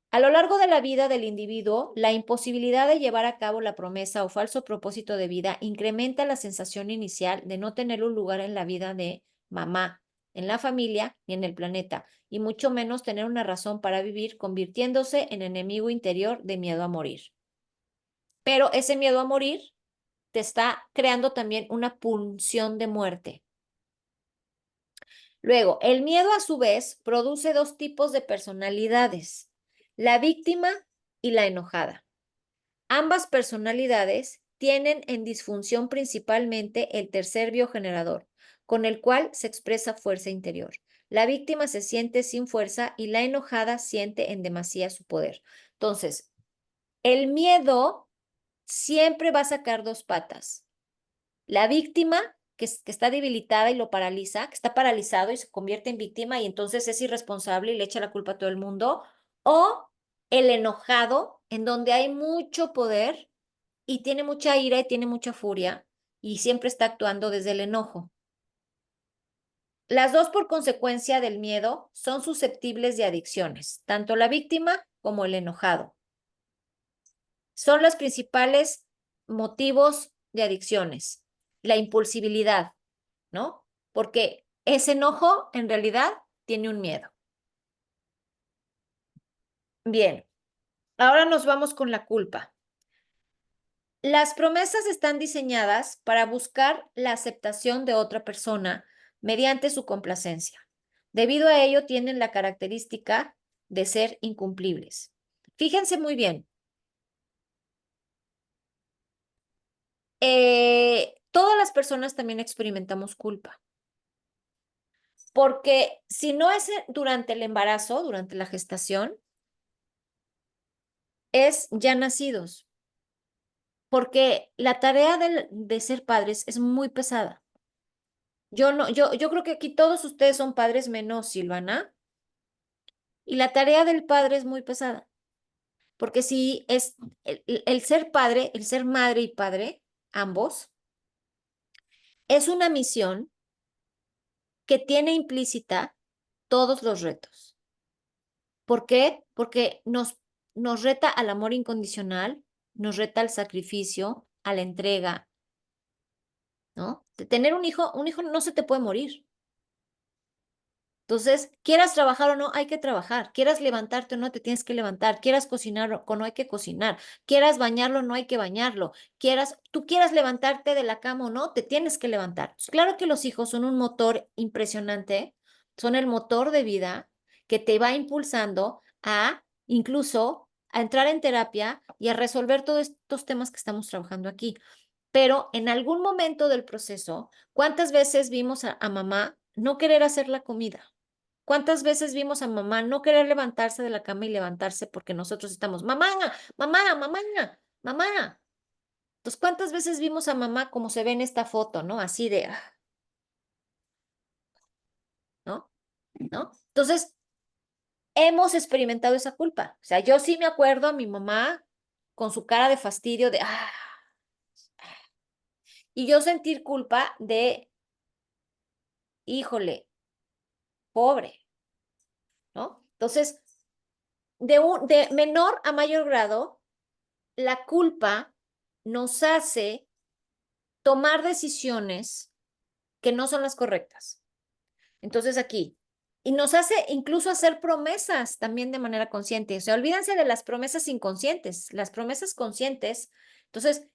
A lo largo de la vida del individuo, la imposibilidad de llevar a cabo la promesa o falso propósito de vida incrementa la sensación inicial de no tener un lugar en la vida de mamá, en la familia ni en el planeta, y mucho menos tener una razón para vivir, convirtiéndose en enemigo interior de miedo a morir. Pero ese miedo a morir te está creando también una pulsión de muerte. Luego, el miedo a su vez produce dos tipos de personalidades, la víctima y la enojada. Ambas personalidades tienen en disfunción principalmente el tercer biogenerador, con el cual se expresa fuerza interior. La víctima se siente sin fuerza y la enojada siente en demasía su poder. Entonces, el miedo siempre va a sacar dos patas. La víctima, que está debilitada y lo paraliza, que está paralizado y se convierte en víctima y entonces es irresponsable y le echa la culpa a todo el mundo, o el enojado, en donde hay mucho poder y tiene mucha ira y tiene mucha furia y siempre está actuando desde el enojo. Las dos, por consecuencia del miedo, son susceptibles de adicciones, tanto la víctima como el enojado. Son los principales motivos de adicciones. La impulsibilidad, ¿no? Porque ese enojo en realidad tiene un miedo. Bien, ahora nos vamos con la culpa. Las promesas están diseñadas para buscar la aceptación de otra persona mediante su complacencia. Debido a ello, tienen la característica de ser incumplibles. Fíjense muy bien. Todas las personas también experimentamos culpa. Porque si no es durante el embarazo, durante la gestación, es ya nacidos. Porque la tarea de ser padres es muy pesada. Yo creo que aquí todos ustedes son padres menos Silvana. Y la tarea del padre es muy pesada. Porque si es el ser padre, el ser madre y padre, ambos, es una misión que tiene implícita todos los retos. ¿Por qué? Porque nos reta al amor incondicional, nos reta al sacrificio, a la entrega, ¿no? De tener un hijo no se te puede morir. Entonces, quieras trabajar o no, hay que trabajar. Quieras levantarte o no, te tienes que levantar. Quieras cocinar o no, hay que cocinar. Quieras bañarlo o no, hay que bañarlo. Tú quieras levantarte de la cama o no, te tienes que levantar. Pues claro que los hijos son un motor impresionante, son el motor de vida que te va impulsando a incluso a entrar en terapia y a resolver todos estos temas que estamos trabajando aquí. Pero en algún momento del proceso, ¿cuántas veces vimos a mamá no querer hacer la comida? ¿Cuántas veces vimos a mamá no querer levantarse de la cama y levantarse porque nosotros estamos, mamá, mamá, mamá, mamá? Entonces, ¿cuántas veces vimos a mamá como se ve en esta foto, ¿no? Así de, ¿no? ¿No? Entonces, hemos experimentado esa culpa. O sea, yo sí me acuerdo a mi mamá con su cara de fastidio de, y yo sentir culpa de, híjole, pobre, ¿no? Entonces, de menor a mayor grado, la culpa nos hace tomar decisiones que no son las correctas. Entonces aquí, y nos hace incluso hacer promesas también de manera consciente. O sea, olvídense de las promesas inconscientes, las promesas conscientes. Entonces,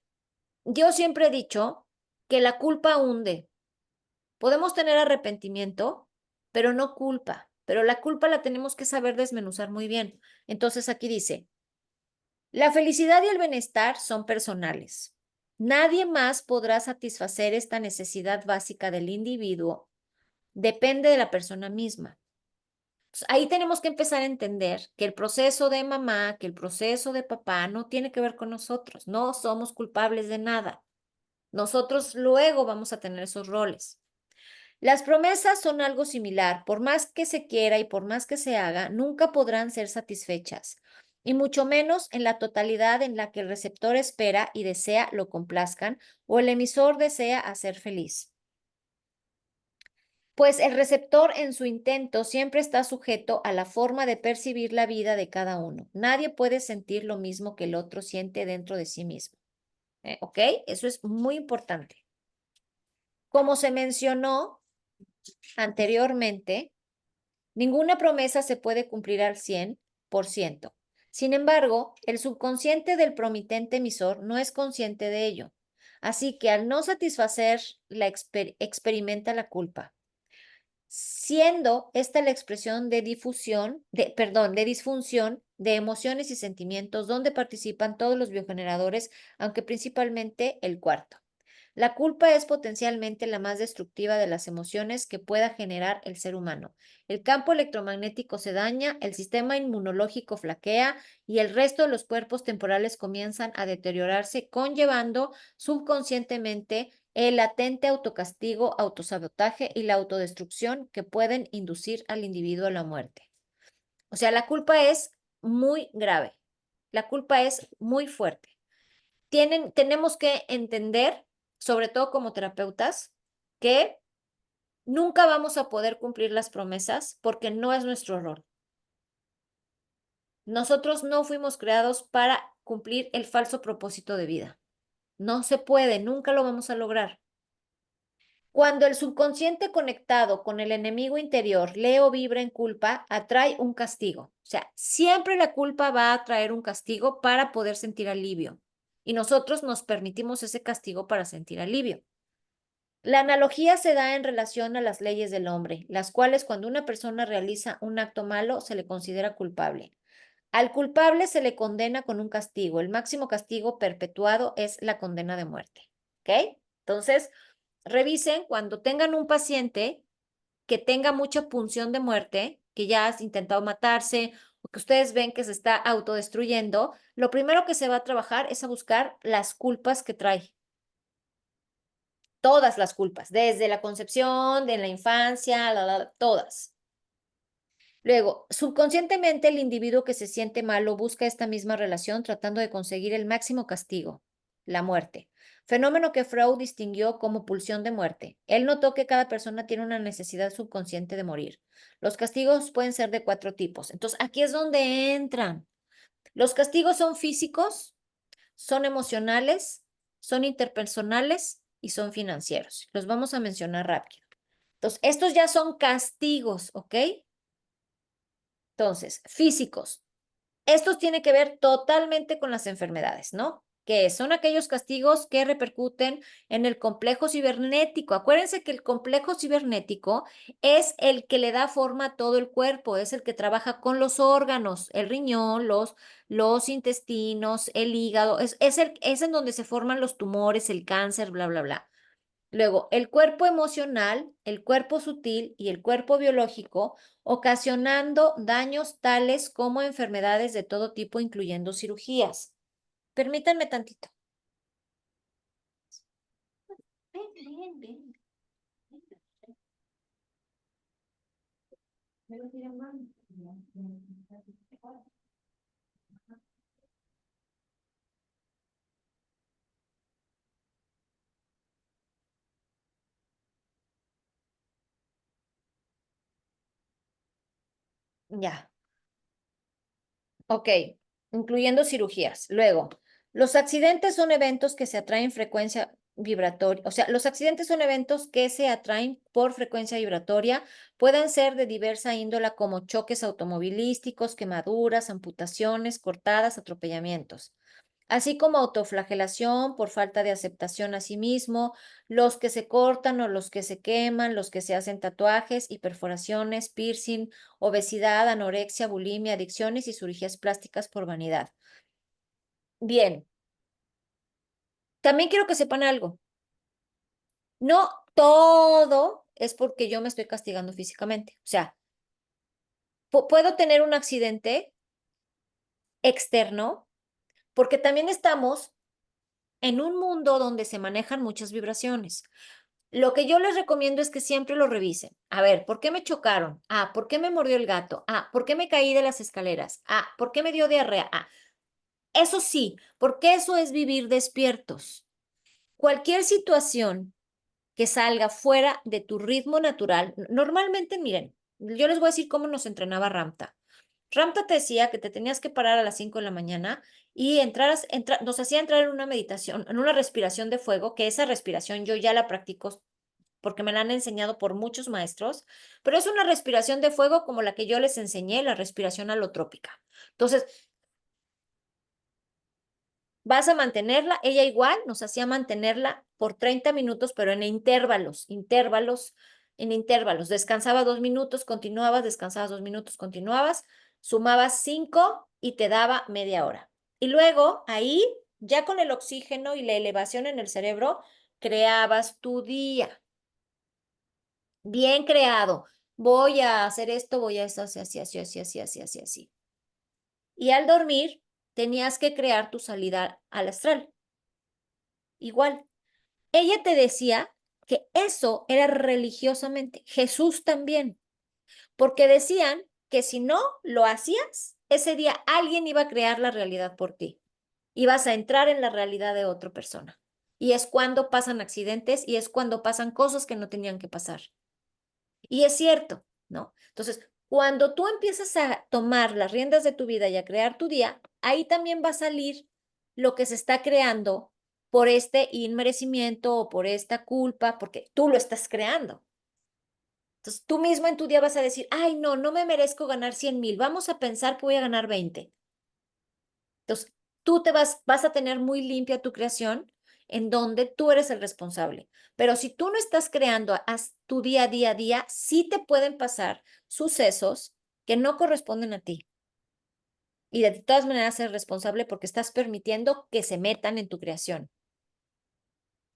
yo siempre he dicho que la culpa hunde. Podemos tener arrepentimiento, pero no culpa. Pero la culpa la tenemos que saber desmenuzar muy bien. Entonces aquí dice, la felicidad y el bienestar son personales. Nadie más podrá satisfacer esta necesidad básica del individuo. Depende de la persona misma. Entonces, ahí tenemos que empezar a entender que el proceso de mamá, que el proceso de papá no tiene que ver con nosotros. No somos culpables de nada. Nosotros luego vamos a tener esos roles. Las promesas son algo similar. Por más que se quiera y por más que se haga, nunca podrán ser satisfechas, y mucho menos en la totalidad en la que el receptor espera y desea lo complazcan o el emisor desea hacer feliz. Pues el receptor en su intento siempre está sujeto a la forma de percibir la vida de cada uno. Nadie puede sentir lo mismo que el otro siente dentro de sí mismo. ¿Ok? Eso es muy importante. Como se mencionó anteriormente, ninguna promesa se puede cumplir al 100%. Sin embargo, el subconsciente del promitente emisor no es consciente de ello. Así que al no satisfacer, experimenta la culpa, siendo esta la expresión de de disfunción de emociones y sentimientos donde participan todos los biogeneradores, aunque principalmente el cuarto. La culpa es potencialmente la más destructiva de las emociones que pueda generar el ser humano. El campo electromagnético se daña, el sistema inmunológico flaquea y el resto de los cuerpos temporales comienzan a deteriorarse, conllevando subconscientemente el latente autocastigo, autosabotaje y la autodestrucción que pueden inducir al individuo a la muerte. O sea, la culpa es muy grave. La culpa es muy fuerte. Tenemos que entender, sobre todo como terapeutas, que nunca vamos a poder cumplir las promesas porque no es nuestro rol. Nosotros no fuimos creados para cumplir el falso propósito de vida. No se puede, nunca lo vamos a lograr. Cuando el subconsciente conectado con el enemigo interior lee o vibra en culpa, atrae un castigo. O sea, siempre la culpa va a traer un castigo para poder sentir alivio. Y nosotros nos permitimos ese castigo para sentir alivio. La analogía se da en relación a las leyes del hombre, las cuales cuando una persona realiza un acto malo se le considera culpable. Al culpable se le condena con un castigo. El máximo castigo perpetuado es la condena de muerte. ¿Ok? Entonces, revisen cuando tengan un paciente que tenga mucha punción de muerte, que ya has intentado matarse o que ustedes ven que se está autodestruyendo, lo primero que se va a trabajar es a buscar las culpas que trae. Todas las culpas, desde la concepción, de la infancia, todas. Luego, subconscientemente el individuo que se siente malo busca esta misma relación tratando de conseguir el máximo castigo, la muerte. Fenómeno que Freud distinguió como pulsión de muerte. Él notó que cada persona tiene una necesidad subconsciente de morir. Los castigos pueden ser de 4 tipos. Entonces, aquí es donde entran. Los castigos son físicos, son emocionales, son interpersonales y son financieros. Los vamos a mencionar rápido. Entonces, estos ya son castigos, ¿ok? Entonces, físicos. Estos tienen que ver totalmente con las enfermedades, ¿no? ¿Qué es? Son aquellos castigos que repercuten en el complejo cibernético. Acuérdense que el complejo cibernético es el que le da forma a todo el cuerpo, es el que trabaja con los órganos, el riñón, los intestinos, el hígado, es en donde se forman los tumores, el cáncer, bla, bla, bla. Luego, el cuerpo emocional, el cuerpo sutil y el cuerpo biológico, ocasionando daños tales como enfermedades de todo tipo, incluyendo cirugías. Permítanme tantito. Ven, ven, ven. Ya, ok, incluyendo cirugías. Luego, los accidentes son eventos que se atraen frecuencia vibratoria, o sea, los accidentes son eventos que se atraen por frecuencia vibratoria, pueden ser de diversa índola como choques automovilísticos, quemaduras, amputaciones, cortadas, atropellamientos, así como autoflagelación por falta de aceptación a sí mismo, los que se cortan o los que se queman, los que se hacen tatuajes y perforaciones, piercing, obesidad, anorexia, bulimia, adicciones y cirugías plásticas por vanidad. Bien, también quiero que sepan algo. No todo es porque yo me estoy castigando físicamente. O sea, puedo tener un accidente externo porque también estamos en un mundo donde se manejan muchas vibraciones. Lo que yo les recomiendo es que siempre lo revisen. A ver, ¿por qué me chocaron? Ah, ¿por qué me mordió el gato? Ah, ¿por qué me caí de las escaleras? Ah, ¿por qué me dio diarrea? Ah, eso sí, porque eso es vivir despiertos. Cualquier situación que salga fuera de tu ritmo natural, normalmente, miren, yo les voy a decir cómo nos entrenaba Ramta. Ramta te decía que te tenías que parar a las 5 de la mañana y nos hacía entrar en una meditación, en una respiración de fuego, que esa respiración yo ya la practico porque me la han enseñado por muchos maestros, pero es una respiración de fuego como la que yo les enseñé, la respiración alotrópica. Entonces, vas a mantenerla, ella igual nos hacía mantenerla por 30 minutos, pero en intervalos. Descansaba 2 minutos, continuabas, descansabas 2 minutos, continuabas, sumabas 5 y te daba media hora. Y luego ahí, ya con el oxígeno y la elevación en el cerebro, creabas tu día. Bien creado. Voy a hacer esto, voy a hacer así, así, así, así, así, así, así, así. Y al dormir, tenías que crear tu salida al astral. Igual. Ella te decía que eso era religiosamente. Jesús también. Porque decían que si no lo hacías, ese día alguien iba a crear la realidad por ti. Ibas a entrar en la realidad de otra persona. Y es cuando pasan accidentes y es cuando pasan cosas que no tenían que pasar. Y es cierto, ¿no? Entonces, cuando tú empiezas a tomar las riendas de tu vida y a crear tu día, ahí también va a salir lo que se está creando por este inmerecimiento o por esta culpa, porque tú lo estás creando. Entonces, tú mismo en tu día vas a decir, ay, no, no me merezco ganar 100,000, vamos a pensar que voy a ganar 20. Entonces, tú vas a tener muy limpia tu creación en donde tú eres el responsable. Pero si tú no estás creando tu día a día a día, sí te pueden pasar sucesos que no corresponden a ti. Y de todas maneras eres responsable porque estás permitiendo que se metan en tu creación.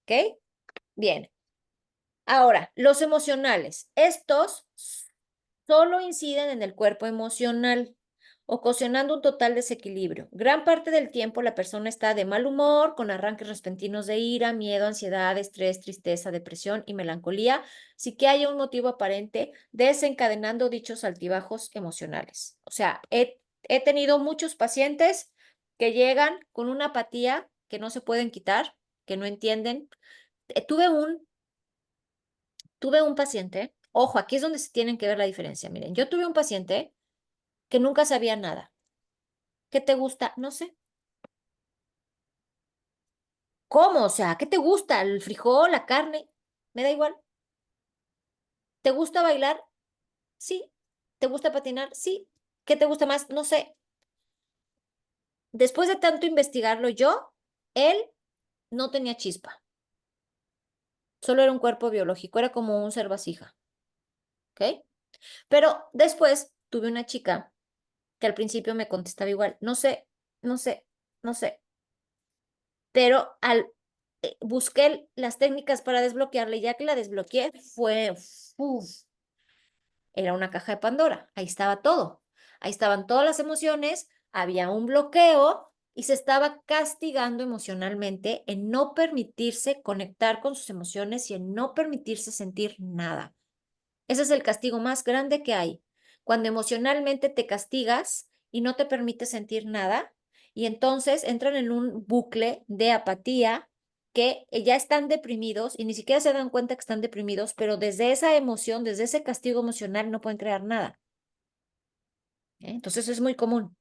¿Ok? Bien. Ahora, los emocionales. Estos solo inciden en el cuerpo emocional, ocasionando un total desequilibrio. Gran parte del tiempo la persona está de mal humor, con arranques repentinos de ira, miedo, ansiedad, estrés, tristeza, depresión y melancolía, sin que haya un motivo aparente desencadenando dichos altibajos emocionales. O sea, he tenido muchos pacientes que llegan con una apatía que no se pueden quitar, que no entienden. Tuve un paciente, ojo, aquí es donde se tienen que ver la diferencia. Miren, yo tuve un paciente que nunca sabía nada. ¿Qué te gusta? No sé. ¿Cómo? O sea, ¿qué te gusta? ¿El frijol, la carne? Me da igual. ¿Te gusta bailar? Sí. ¿Te gusta patinar? Sí. ¿Qué te gusta más? No sé. Después de tanto investigarlo yo, Él no tenía chispa, solo era un cuerpo biológico, era como un ser vasija, ¿ok? Pero después tuve una chica que al principio me contestaba igual, no sé, no sé, no sé, pero busqué las técnicas para desbloquearle, ya que la desbloqueé, uf, era una caja de Pandora, ahí estaba todo, ahí estaban todas las emociones, había un bloqueo y se estaba castigando emocionalmente en no permitirse conectar con sus emociones y en no permitirse sentir nada. Ese es el castigo más grande que hay, cuando emocionalmente te castigas y no te permites sentir nada, y entonces entran en un bucle de apatía que ya están deprimidos y ni siquiera se dan cuenta que están deprimidos, pero desde esa emoción, desde ese castigo emocional no pueden crear nada. Entonces es muy común.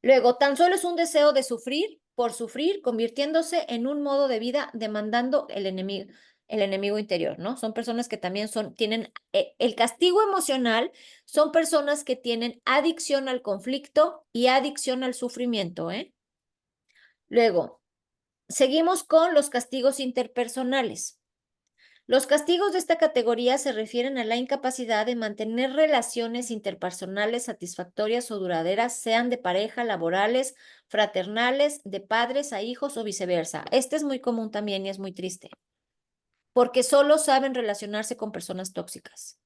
Luego, tan solo es un deseo de sufrir por sufrir, convirtiéndose en un modo de vida demandando el enemigo interior, ¿no? Son personas que también tienen el castigo emocional, son personas que tienen adicción al conflicto y adicción al sufrimiento, ¿eh? Luego, seguimos con los castigos interpersonales. Los castigos de esta categoría se refieren a la incapacidad de mantener relaciones interpersonales satisfactorias o duraderas, sean de pareja, laborales, fraternales, de padres a hijos o viceversa. Este es muy común también y es muy triste, porque solo saben relacionarse con personas tóxicas.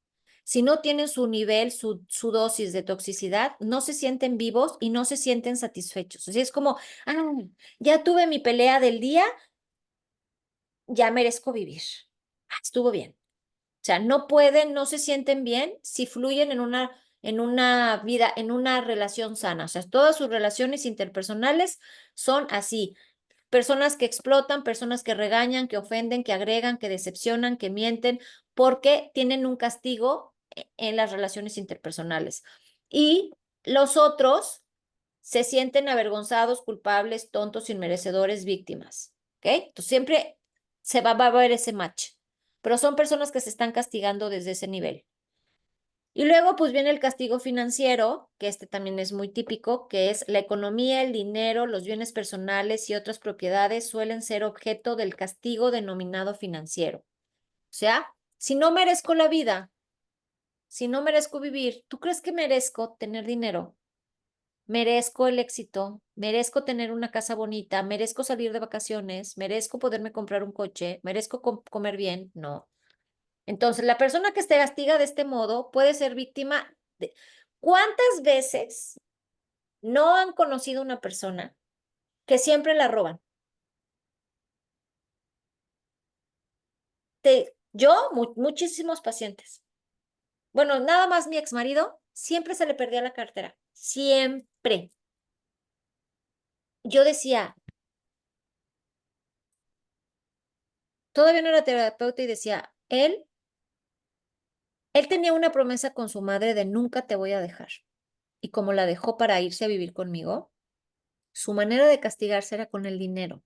Si no tienen su nivel, su dosis de toxicidad, no se sienten vivos y no se sienten satisfechos. Así es como, ah, ya tuve mi pelea del día, ya merezco vivir. Ah, estuvo bien. O sea, no pueden, no se sienten bien si fluyen en una vida, en una relación sana. O sea, todas sus relaciones interpersonales son así. Personas que explotan, personas que regañan, que ofenden, que agregan, que decepcionan, que mienten, porque tienen un castigo en las relaciones interpersonales. Y los otros se sienten avergonzados, culpables, tontos, inmerecedores, víctimas. ¿Ok? Entonces siempre va a haber ese match, pero son personas que se están castigando desde ese nivel. Y luego pues viene el castigo financiero, que este también es muy típico, que es la economía, el dinero, los bienes personales y otras propiedades suelen ser objeto del castigo denominado financiero. O sea, si no merezco la vida, si no merezco vivir, ¿tú crees que merezco tener dinero? Merezco el éxito, merezco tener una casa bonita, merezco salir de vacaciones, merezco poderme comprar un coche, merezco comer bien. No. Entonces, la persona que se castiga de este modo puede ser víctima de... ¿Cuántas veces no han conocido una persona que siempre la roban? Muchísimos pacientes. Bueno, nada más mi exmarido siempre se le perdía la cartera. Siempre. Yo decía, todavía no era terapeuta y decía, él tenía una promesa con su madre de nunca te voy a dejar. Y como la dejó para irse a vivir conmigo, su manera de castigarse era con el dinero.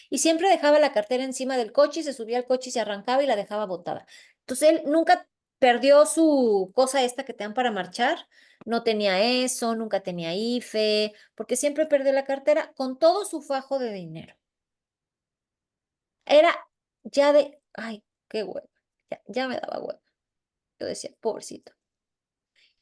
Y siempre dejaba la cartera encima del coche y se subía al coche y se arrancaba y la dejaba botada. Entonces él nunca perdió su cosa esta que te dan para marchar. No tenía eso, nunca tenía IFE, porque siempre perdió la cartera con todo su fajo de dinero. Era ya ay, qué huevo. Ya me daba huevo. Yo decía, pobrecito.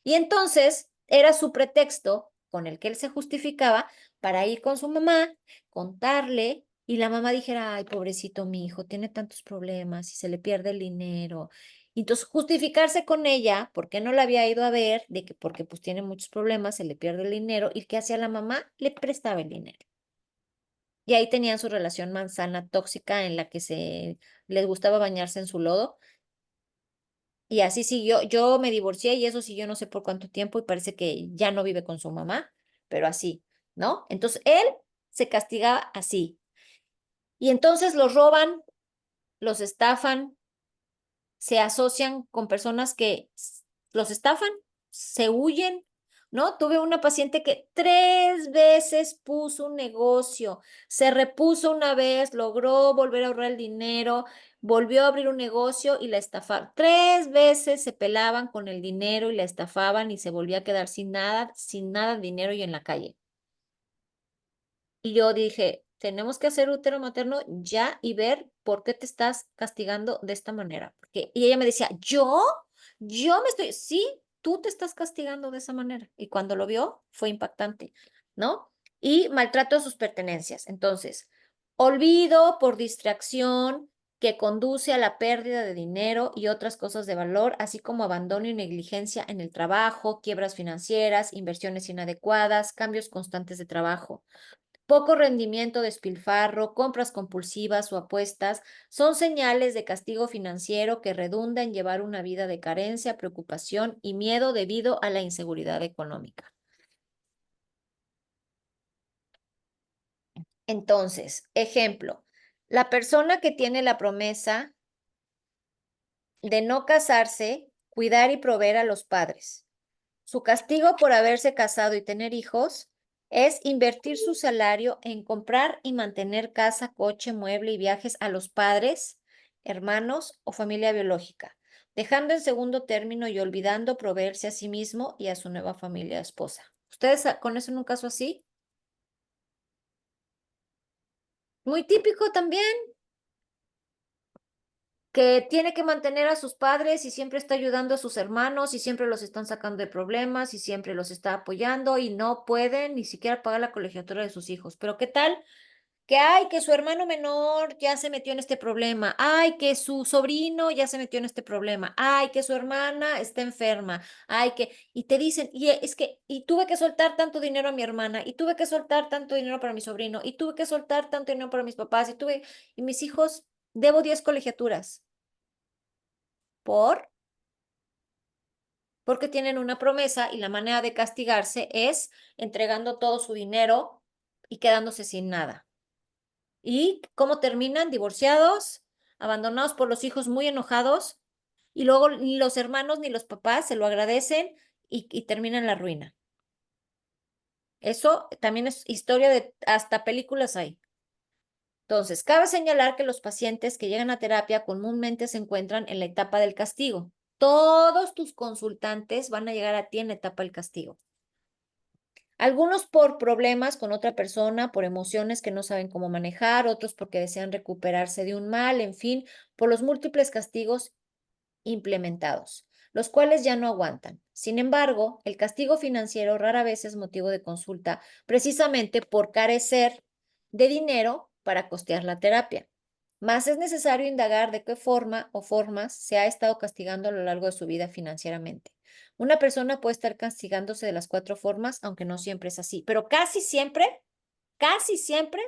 Y entonces era su pretexto con el que él se justificaba para ir con su mamá, contarle y la mamá dijera, ay, pobrecito mi hijo, tiene tantos problemas y se le pierde el dinero. Y entonces justificarse con ella, porque no la había ido a ver, de que porque pues tiene muchos problemas, se le pierde el dinero, y que hacía la mamá, le prestaba el dinero. Y ahí tenían su relación manzana tóxica en la que les gustaba bañarse en su lodo y así siguió, yo me divorcié y eso siguió no sé por cuánto tiempo y parece que ya no vive con su mamá, pero así, ¿no? Entonces él se castigaba así. Y entonces los roban, los estafan, se asocian con personas que los estafan, se huyen, ¿no? Tuve una paciente que 3 veces puso un negocio, se repuso una vez, logró volver a ahorrar el dinero, volvió a abrir un negocio y la estafaron. 3 veces se pelaban con el dinero y la estafaban y se volvía a quedar sin nada de dinero y en la calle. Y yo dije, tenemos que hacer útero materno ya y ver por qué te estás castigando de esta manera. Y ella me decía, yo me estoy, sí, tú te estás castigando de esa manera. Y cuando lo vio, fue impactante, ¿no? Y maltrato de sus pertenencias. Entonces, olvido por distracción que conduce a la pérdida de dinero y otras cosas de valor, así como abandono y negligencia en el trabajo, quiebras financieras, inversiones inadecuadas, cambios constantes de trabajo. Poco rendimiento, despilfarro, compras compulsivas o apuestas son señales de castigo financiero que redunda en llevar una vida de carencia, preocupación y miedo debido a la inseguridad económica. Entonces, ejemplo, la persona que tiene la promesa de no casarse, cuidar y proveer a los padres. Su castigo por haberse casado y tener hijos es invertir su salario en comprar y mantener casa, coche, mueble y viajes a los padres, hermanos o familia biológica, dejando en segundo término y olvidando proveerse a sí mismo y a su nueva familia esposa. ¿Ustedes conocen un caso así? Muy típico también, que tiene que mantener a sus padres y siempre está ayudando a sus hermanos y siempre los están sacando de problemas y siempre los está apoyando y no pueden ni siquiera pagar la colegiatura de sus hijos. Pero ¿qué tal? Que ay, que su hermano menor ya se metió en este problema, ay, que su sobrino ya se metió en este problema, ay, que su hermana está enferma, ay, y te dicen, y es que, y tuve que soltar tanto dinero a mi hermana, y tuve que soltar tanto dinero para mi sobrino, y tuve que soltar tanto dinero para mis papás, y mis hijos, debo 10 colegiaturas. ¿Por? Porque tienen una promesa y la manera de castigarse es entregando todo su dinero y quedándose sin nada. ¿Y cómo terminan? Divorciados, abandonados por los hijos muy enojados y luego ni los hermanos ni los papás se lo agradecen y terminan la ruina. Eso también es historia de hasta películas hay. Entonces, cabe señalar que los pacientes que llegan a terapia comúnmente se encuentran en la etapa del castigo. Todos tus consultantes van a llegar a ti en la etapa del castigo. Algunos por problemas con otra persona, por emociones que no saben cómo manejar, otros porque desean recuperarse de un mal, en fin, por los múltiples castigos implementados, los cuales ya no aguantan. Sin embargo, el castigo financiero rara vez es motivo de consulta precisamente por carecer de dinero para costear la terapia. Más es necesario indagar de qué forma o formas se ha estado castigando a lo largo de su vida financieramente. Una persona puede estar castigándose de las 4 formas, aunque no siempre es así, pero casi siempre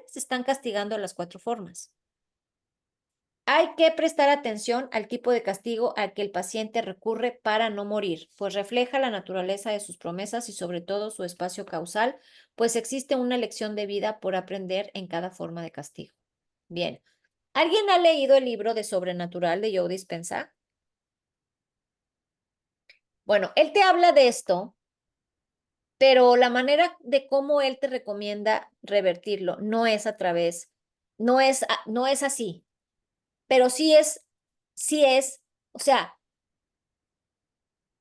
se están castigando de las 4 formas. Hay que prestar atención al tipo de castigo al que el paciente recurre para no morir, pues refleja la naturaleza de sus promesas y sobre todo su espacio causal, pues existe una lección de vida por aprender en cada forma de castigo. Bien, ¿alguien ha leído el libro de Sobrenatural de Joe Dispenza? Bueno, él te habla de esto, pero la manera de cómo él te recomienda revertirlo no es a través, no es así, pero sí es, o sea,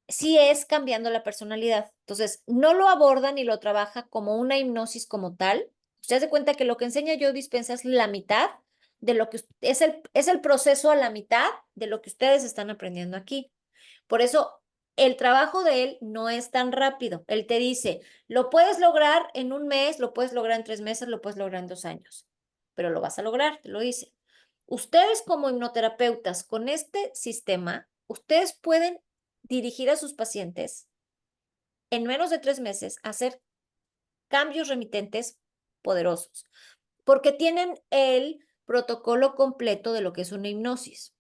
sí es cambiando la personalidad. Entonces, no lo aborda ni lo trabaja como una hipnosis como tal. Usted se cuenta que lo que enseña Joe Dispenza es la mitad de lo que es el proceso a la mitad de lo que ustedes están aprendiendo aquí. Por eso, el trabajo de él no es tan rápido. Él te dice, lo puedes lograr en un mes, lo puedes lograr en 3 meses, lo puedes lograr en 2 años, pero lo vas a lograr, te lo dice. Ustedes como hipnoterapeutas con este sistema, ustedes pueden dirigir a sus pacientes en menos de 3 meses a hacer cambios remitentes poderosos, porque tienen el protocolo completo de lo que es una hipnosis.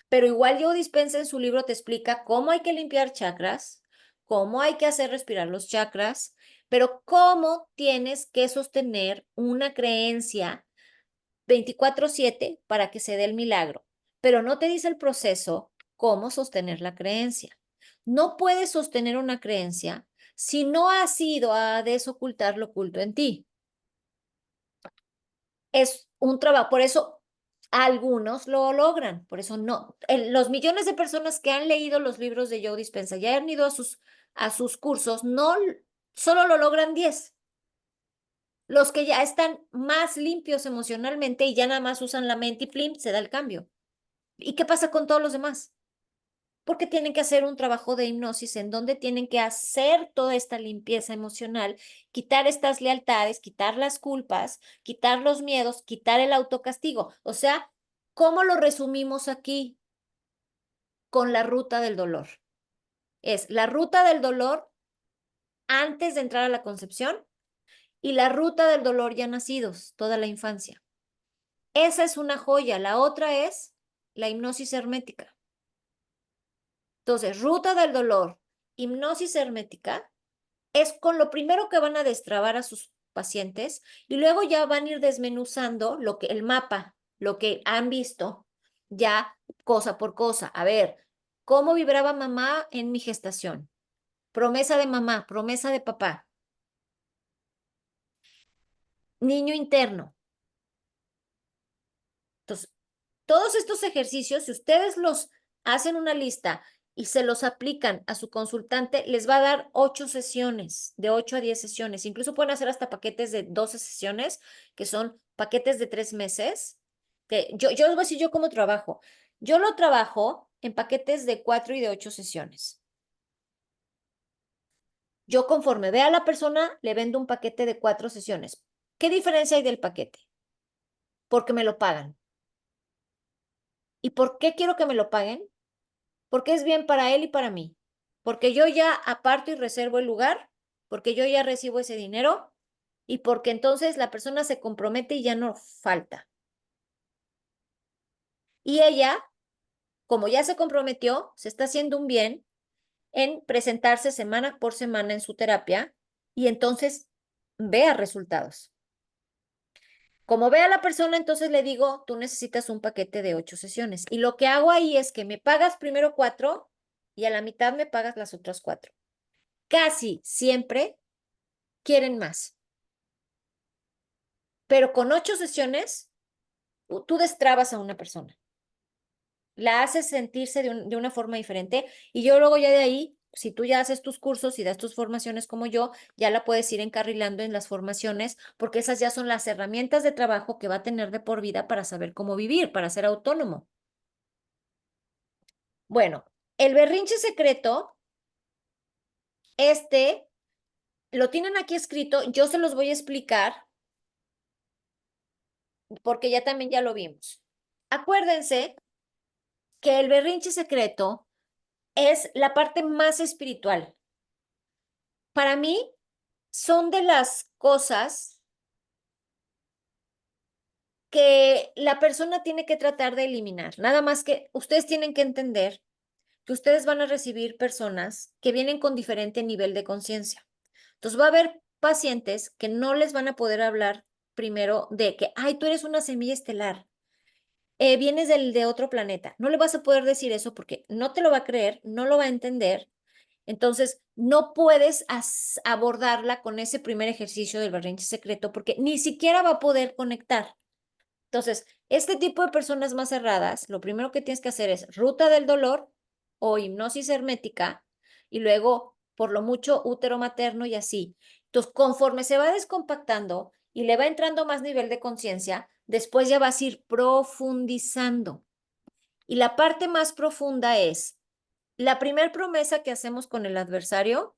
Pero igual Joe Dispenza en su libro te explica cómo hay que limpiar chakras, cómo hay que hacer respirar los chakras, pero cómo tienes que sostener una creencia 24/7 para que se dé el milagro. Pero no te dice el proceso cómo sostener la creencia. No puedes sostener una creencia si no has ido a desocultar lo oculto en ti. Es un trabajo, por eso algunos lo logran, por eso no. Los millones de personas que han leído los libros de Joe Dispenza y han ido a sus cursos, no, solo lo logran 10. Los que ya están más limpios emocionalmente y ya nada más usan la mente y plim, se da el cambio. ¿Y qué pasa con todos los demás? Porque tienen que hacer un trabajo de hipnosis en donde tienen que hacer toda esta limpieza emocional, quitar estas lealtades, quitar las culpas, quitar los miedos, quitar el autocastigo. O sea, ¿cómo lo resumimos aquí? Con la ruta del dolor. Es la ruta del dolor antes de entrar a la concepción y la ruta del dolor ya nacidos, toda la infancia. Esa es una joya. La otra es la hipnosis hermética. Entonces, ruta del dolor, hipnosis hermética, es con lo primero que van a destrabar a sus pacientes y luego ya van a ir desmenuzando lo que el mapa, lo que han visto, ya cosa por cosa. A ver, ¿cómo vibraba mamá en mi gestación? Promesa de mamá, promesa de papá. Niño interno. Entonces, todos estos ejercicios, si ustedes los hacen una lista y se los aplican a su consultante, les va a dar 8 sesiones, de 8 a 10 sesiones. Incluso pueden hacer hasta paquetes de 12 sesiones, que son paquetes de 3 meses. Que yo les voy a decir yo cómo trabajo. Yo lo trabajo en paquetes de 4 y de 8 sesiones. Yo conforme vea a la persona, le vendo un paquete de 4 sesiones. ¿Qué diferencia hay del paquete? Porque me lo pagan. ¿Y por qué quiero que me lo paguen? Porque es bien para él y para mí. Porque yo ya aparto y reservo el lugar, porque yo ya recibo ese dinero y porque entonces la persona se compromete y ya no falta. Y ella, como ya se comprometió, se está haciendo un bien en presentarse semana por semana en su terapia y entonces vea resultados. Como ve a la persona, entonces le digo, tú necesitas un paquete de 8 sesiones. Y lo que hago ahí es que me pagas primero 4 y a la mitad me pagas las otras 4. Casi siempre quieren más. Pero con 8 sesiones, tú destrabas a una persona. La haces sentirse de una forma diferente y yo luego ya de ahí, si tú ya haces tus cursos y das tus formaciones como yo, ya la puedes ir encarrilando en las formaciones porque esas ya son las herramientas de trabajo que va a tener de por vida para saber cómo vivir, para ser autónomo. Bueno, el berrinche secreto, este, lo tienen aquí escrito, yo se los voy a explicar porque ya también ya lo vimos. Acuérdense que el berrinche secreto es la parte más espiritual. Para mí, son de las cosas que la persona tiene que tratar de eliminar. Nada más que ustedes tienen que entender que ustedes van a recibir personas que vienen con diferente nivel de conciencia. Entonces va a haber pacientes que no les van a poder hablar primero de que, ay, tú eres una semilla estelar, vienes de otro planeta. No le vas a poder decir eso porque no te lo va a creer, no lo va a entender. Entonces, no puedes abordarla con ese primer ejercicio del berrinche secreto porque ni siquiera va a poder conectar. Entonces, este tipo de personas más cerradas, lo primero que tienes que hacer es ruta del dolor o hipnosis hermética y luego, por lo mucho, útero materno y así. Entonces, conforme se va descompactando y le va entrando más nivel de conciencia, después ya vas a ir profundizando. Y la parte más profunda es la primer promesa que hacemos con el adversario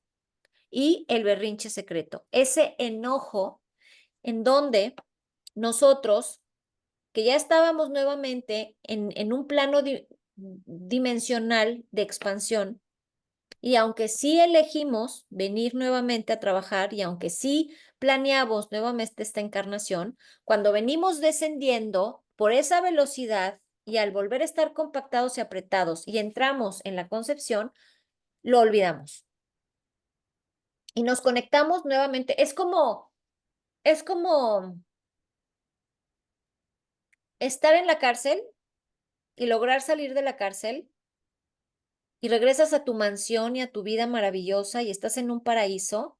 y el berrinche secreto. Ese enojo en donde nosotros que ya estábamos nuevamente en un plano dimensional de expansión, y aunque sí elegimos venir nuevamente a trabajar y aunque sí planeamos nuevamente esta encarnación, cuando venimos descendiendo por esa velocidad y al volver a estar compactados y apretados y entramos en la concepción, lo olvidamos. Y nos conectamos nuevamente. Es como estar en la cárcel y lograr salir de la cárcel y regresas a tu mansión y a tu vida maravillosa y estás en un paraíso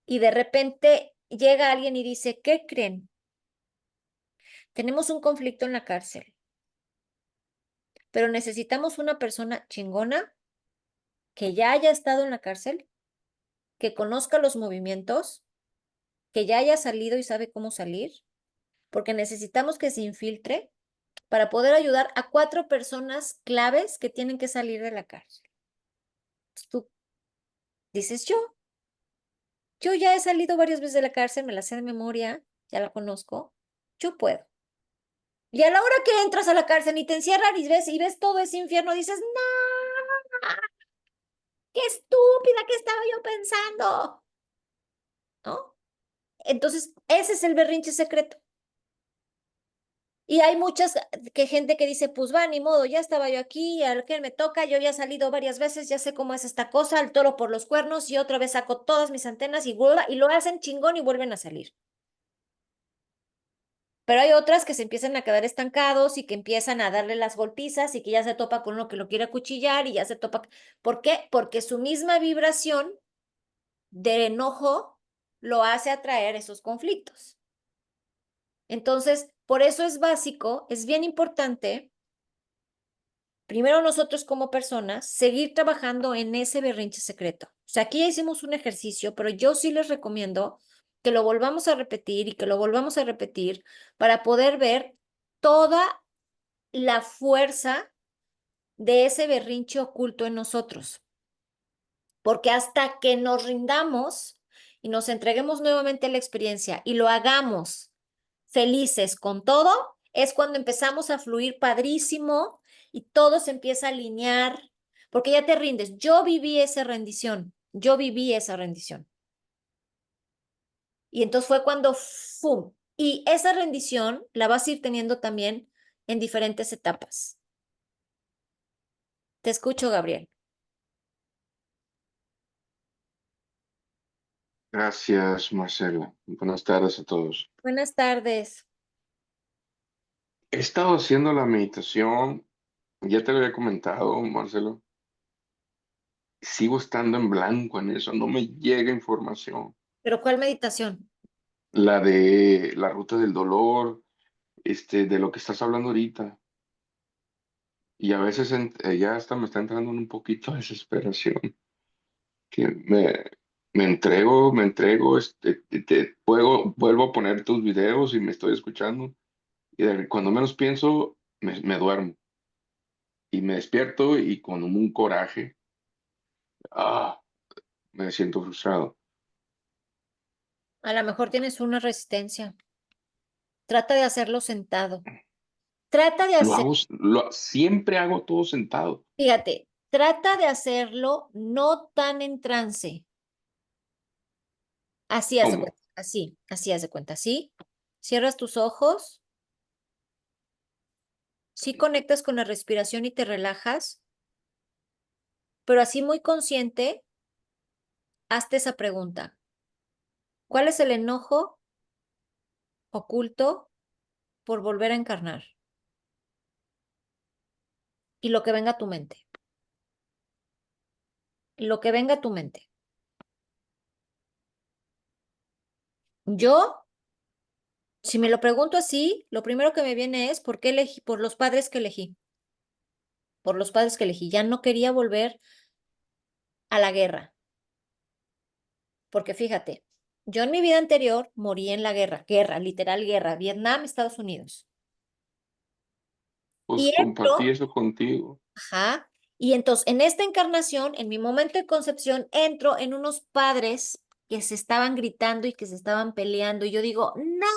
y de repente llega alguien y dice, ¿qué creen? Tenemos un conflicto en la cárcel, pero necesitamos una persona chingona que ya haya estado en la cárcel, que conozca los movimientos, que ya haya salido y sabe cómo salir, porque necesitamos que se infiltre para poder ayudar a 4 personas claves que tienen que salir de la cárcel. Tú dices, yo ya he salido varias veces de la cárcel, me la sé de memoria, ya la conozco, yo puedo. Y a la hora que entras a la cárcel y te encierran y ves todo ese infierno, dices, no, qué estúpida que estaba yo pensando, ¿no? Entonces, ese es el berrinche secreto. Y hay muchas gente que dice, pues va, ni modo, ya estaba yo aquí, a lo que me toca, yo ya he salido varias veces, ya sé cómo es esta cosa, el toro por los cuernos, y otra vez saco todas mis antenas y lo hacen chingón y vuelven a salir. Pero hay otras que se empiezan a quedar estancados y que empiezan a darle las golpizas y que ya se topa con uno que lo quiere acuchillar y ya se topa. ¿Por qué? Porque su misma vibración de enojo lo hace atraer esos conflictos. Entonces, por eso es básico, es bien importante, primero nosotros como personas, seguir trabajando en ese berrinche secreto. O sea, aquí ya hicimos un ejercicio, pero yo sí les recomiendo que lo volvamos a repetir y que lo volvamos a repetir para poder ver toda la fuerza de ese berrinche oculto en nosotros. Porque hasta que nos rindamos y nos entreguemos nuevamente a la experiencia y lo hagamos felices con todo, es cuando empezamos a fluir padrísimo y todo se empieza a alinear, porque ya te rindes. Yo viví esa rendición, yo viví esa rendición. Y entonces fue cuando, ¡fum! Y esa rendición la vas a ir teniendo también en diferentes etapas. Te escucho, Gabriel. Gracias, Marcela. Buenas tardes a todos. Buenas tardes. He estado haciendo la meditación, ya te lo había comentado, Marcelo. Sigo estando en blanco en eso, no me llega información. ¿Pero cuál meditación? La de la ruta del dolor, de lo que estás hablando ahorita. Y a veces ya hasta me está entrando un poquito de desesperación, que me entrego, vuelvo a poner tus videos y me estoy escuchando. Y cuando menos pienso, me duermo. Y me despierto y con un coraje, ah, me siento frustrado. A lo mejor tienes una resistencia. Trata de hacerlo sentado. Trata de Lo hacer, hago, siempre hago todo sentado. fíjate, trata de hacerlo no tan en trance. Así haz de ¿Cómo? cuenta, así haz de cuenta, así. Cierras tus ojos, sí conectas con la respiración y te relajas, pero así muy consciente, hazte esa pregunta. ¿Cuál es el enojo oculto por volver a encarnar? Y lo que venga a tu mente. Lo que venga a tu mente. Yo, si me lo pregunto así, lo primero que me viene es ¿por qué elegí? Por los padres que elegí. Por los padres que elegí. Ya no quería volver a la guerra. Porque fíjate, yo en mi vida anterior morí en la guerra, literal guerra, Vietnam, Estados Unidos. Pues Y compartí entro, eso contigo. ajá, y entonces en esta encarnación, en mi momento de concepción, entro en unos padres que se estaban gritando y que se estaban peleando. Y yo digo, no,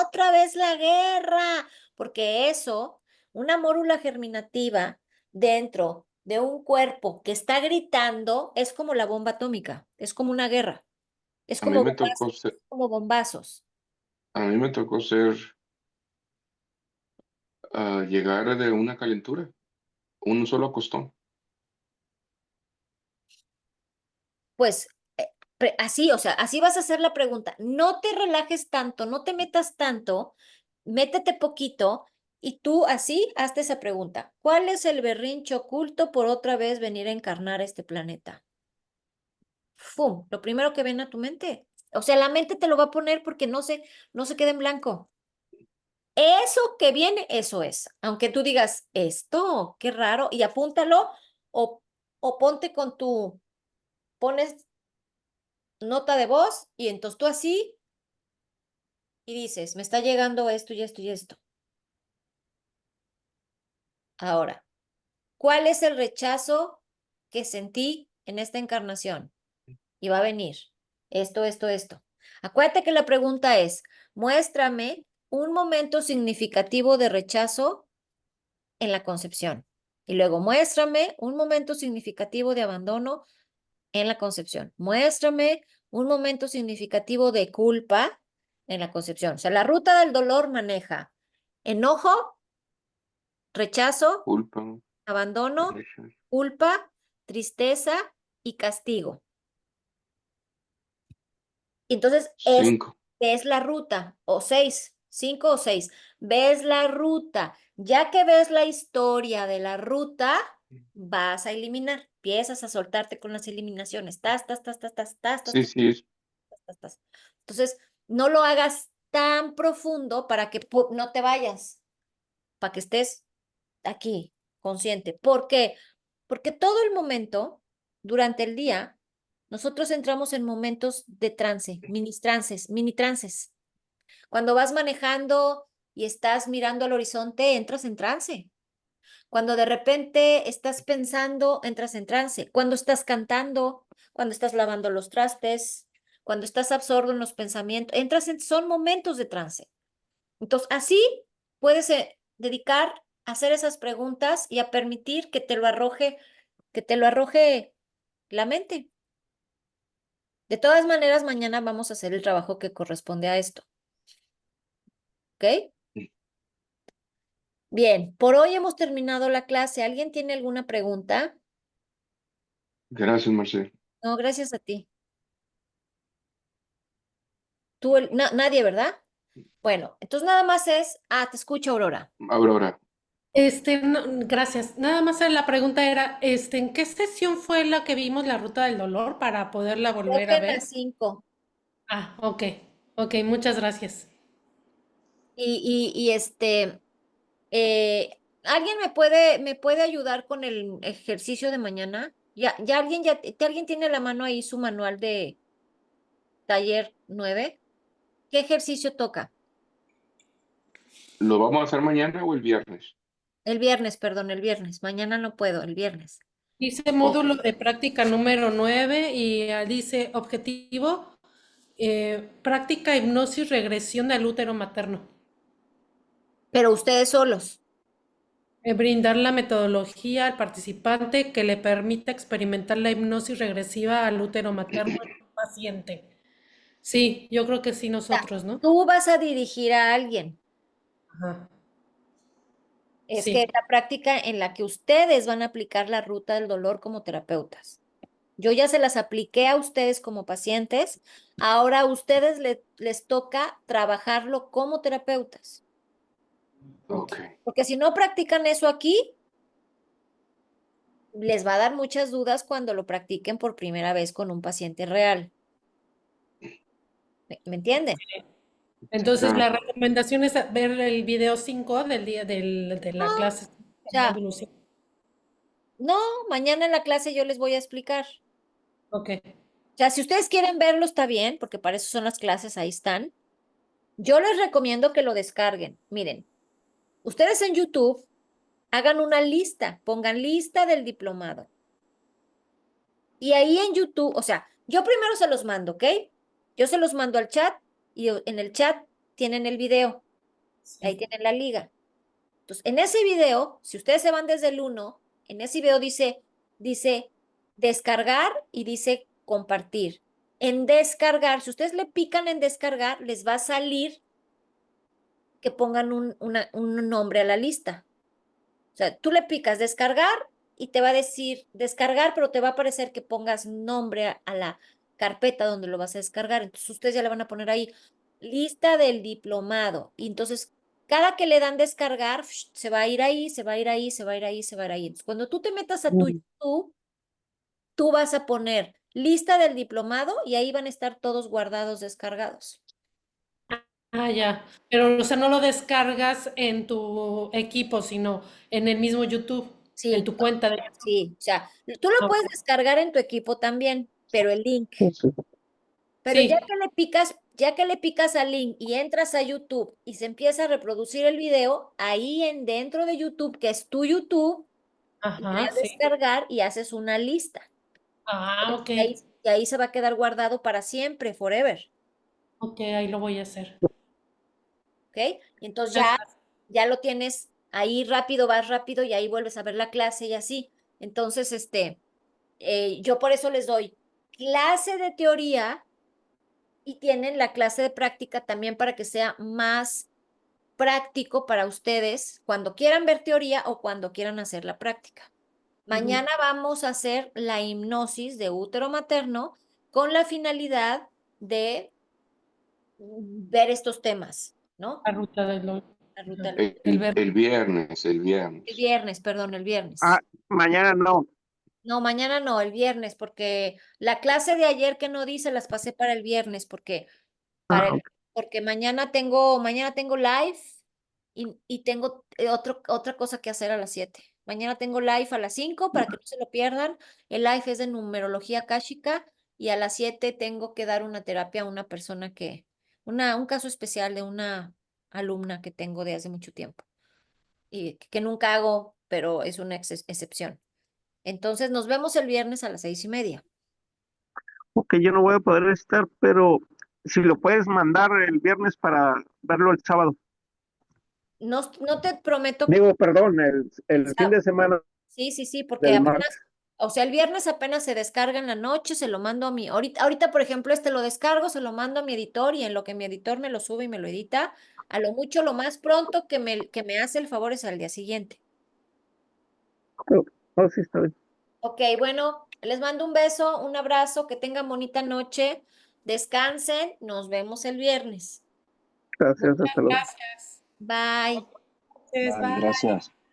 otra vez la guerra, porque eso, una mórula germinativa dentro de un cuerpo que está gritando, es como la bomba atómica, es como una guerra. Es A mí como me bombazos, tocó ser, como bombazos. a mí me tocó ser, llegar de una calentura, un solo acostón. Pues así, o sea, así vas a hacer la pregunta. No te relajes tanto, no te metas tanto, métete poquito y tú así hazte esa pregunta. ¿Cuál es el berrinche oculto por otra vez venir a encarnar este planeta? ¡Fum! Lo primero que ven a tu mente. O sea, la mente te lo va a poner porque no se queda en blanco. Eso que viene, eso es. Aunque tú digas, esto, qué raro, y apúntalo o, o ponte con tu, pones nota de voz y entonces tú así y dices, me está llegando esto y esto y esto. Ahora, ¿cuál es el rechazo que sentí en esta encarnación? Y va a venir esto. Acuérdate que la pregunta es, muéstrame un momento significativo de rechazo en la concepción. Y luego muéstrame un momento significativo de abandono en la concepción. Muéstrame un momento significativo de culpa en la concepción. O sea, la ruta del dolor maneja enojo, rechazo, Culpa, abandono, rechazo. culpa, tristeza y castigo. Entonces, Cinco. ves la ruta, o 6, 5 o 6, ves la ruta. Ya que ves la historia de la ruta, vas a eliminar, empiezas a soltarte con las eliminaciones. Sí, sí, Tas. Entonces, no lo hagas tan profundo para que no te vayas, para que estés aquí, consciente. ¿Por qué? Porque todo el momento, durante el día, nosotros entramos en momentos de trance, mini trances. Cuando vas manejando y estás mirando al horizonte, entras en trance. Cuando de repente estás pensando, entras en trance. Cuando estás cantando, cuando estás lavando los trastes, cuando estás absorto en los pensamientos, son momentos de trance. Entonces, así puedes dedicar a hacer esas preguntas y a permitir que te lo arroje la mente. De todas maneras, mañana vamos a hacer el trabajo que corresponde a esto. ¿Ok? Bien, por hoy hemos terminado la clase. ¿Alguien tiene alguna pregunta? gracias, Marcelo. No, gracias a ti. Tú, nadie, ¿verdad? Bueno, entonces nada más te escucho, Aurora. Aurora, Gracias. Nada más la pregunta era, ¿en qué sesión fue la que vimos la ruta del dolor para poderla Creo volver que a en las ver? 5. Ah, ok, ok, muchas gracias. ¿Alguien me puede ayudar con el ejercicio de mañana? ¿Alguien tiene a la mano ahí su manual de taller 9? ¿Qué ejercicio toca? ¿lo vamos a hacer mañana o el viernes? El viernes, perdón, el viernes. Mañana no puedo, el viernes. Dice Ok, módulo de práctica número 9 y dice objetivo, práctica hipnosis regresión al útero materno. Pero ustedes solos. Brindar la metodología al participante que le permita experimentar la hipnosis regresiva al útero materno en un paciente. Sí, yo creo que sí nosotros, ¿no? Tú vas a dirigir a alguien. Ajá, Es que sí. es la práctica en la que ustedes van a aplicar la ruta del dolor como terapeutas. Yo ya se las apliqué a ustedes como pacientes, ahora a ustedes les toca trabajarlo como terapeutas. ok, Porque si no practican eso aquí, les va a dar muchas dudas cuando lo practiquen por primera vez con un paciente real. ¿Me entienden? sí, Entonces, la claro. recomendación es ver el video 5 del día de No, la clase, o el sea, módulo 5. no, mañana en la clase yo les voy a explicar. Ok. O sea, si ustedes quieren verlo, está bien, porque para eso son las clases, ahí están. Yo les recomiendo que lo descarguen. Miren, ustedes en YouTube hagan una lista, pongan lista del diplomado. Y ahí en YouTube, o sea, yo primero se los mando, ¿ok? Yo se los mando al chat y en el chat tienen el video, ahí Sí. tienen la liga. Entonces, en ese video, si ustedes se van desde el 1, en ese video dice descargar y dice compartir. En descargar, si ustedes le pican en descargar, les va a salir que pongan un nombre a la lista. O sea, tú le picas descargar y te va a decir descargar, pero te va a aparecer que pongas nombre a la carpeta donde lo vas a descargar. Entonces ustedes ya le van a poner ahí lista del diplomado. Y entonces cada que le dan descargar, se va a ir ahí, se va a ir ahí, se va a ir ahí, se va a ir ahí. Entonces, cuando tú te metas a tu Mm. YouTube, tú vas a poner lista del diplomado y ahí van a estar todos guardados, descargados. Ah, ya. Pero, o sea, no lo descargas en tu equipo, sino en el mismo YouTube, en Sí, tu cuenta de YouTube. sí. O sea, tú lo Ah, puedes ok. descargar en tu equipo también, pero el link. Pero Sí, ya que le picas al link y entras a YouTube y se empieza a reproducir el video, ahí dentro de YouTube, que es tu YouTube, le ajá, das sí. descargar y haces una lista. Ah, ok, Y ahí se va a quedar guardado para siempre, forever. ok, ahí lo voy a hacer. ¿Ok? Y entonces Muchas gracias. ya lo tienes ahí rápido, vas rápido y ahí vuelves a ver la clase y así. Entonces, yo por eso les doy clase de teoría y tienen la clase de práctica también para que sea más práctico para ustedes cuando quieran ver teoría o cuando quieran hacer la práctica. Ujú. Mañana vamos a hacer la hipnosis de útero materno con la finalidad de ver estos temas, ¿no? La ruta del La ruta ajá, del- el ver. El viernes, el El viernes. viernes, perdón, el Ah, viernes. mañana no. No, mañana no, el viernes, porque la clase de ayer que no di se las pasé para el viernes, para Ah, el, ok. porque mañana tengo live y tengo otra cosa que hacer a las 7. Mañana tengo live a las 5 para que no se lo pierdan. El live es de numerología káshica y a las 7 tengo que dar una terapia a una persona un caso especial de una alumna que tengo de hace mucho tiempo y que nunca hago, pero es una excepción. Entonces nos vemos el viernes a las 6:30. Ok, yo no voy a poder estar, pero si lo puedes mandar el viernes para verlo el sábado. No, no te prometo. Digo, perdón, el fin de semana Sí, sí, sí, porque del martes. apenas, o sea, el viernes apenas se descarga en la noche, se lo mando a ahorita, por ejemplo, lo descargo, se lo mando a mi editor y en lo que mi editor me lo sube y me lo edita, a lo mucho, lo más pronto que me hace el favor es al día siguiente. Oh, oh, sí, está bien. Ok, bueno, les mando un beso, un abrazo, que tengan bonita noche, descansen, nos vemos el viernes. Gracias, Muchas hasta luego. gracias. Bye. Entonces, Vale, bye. gracias.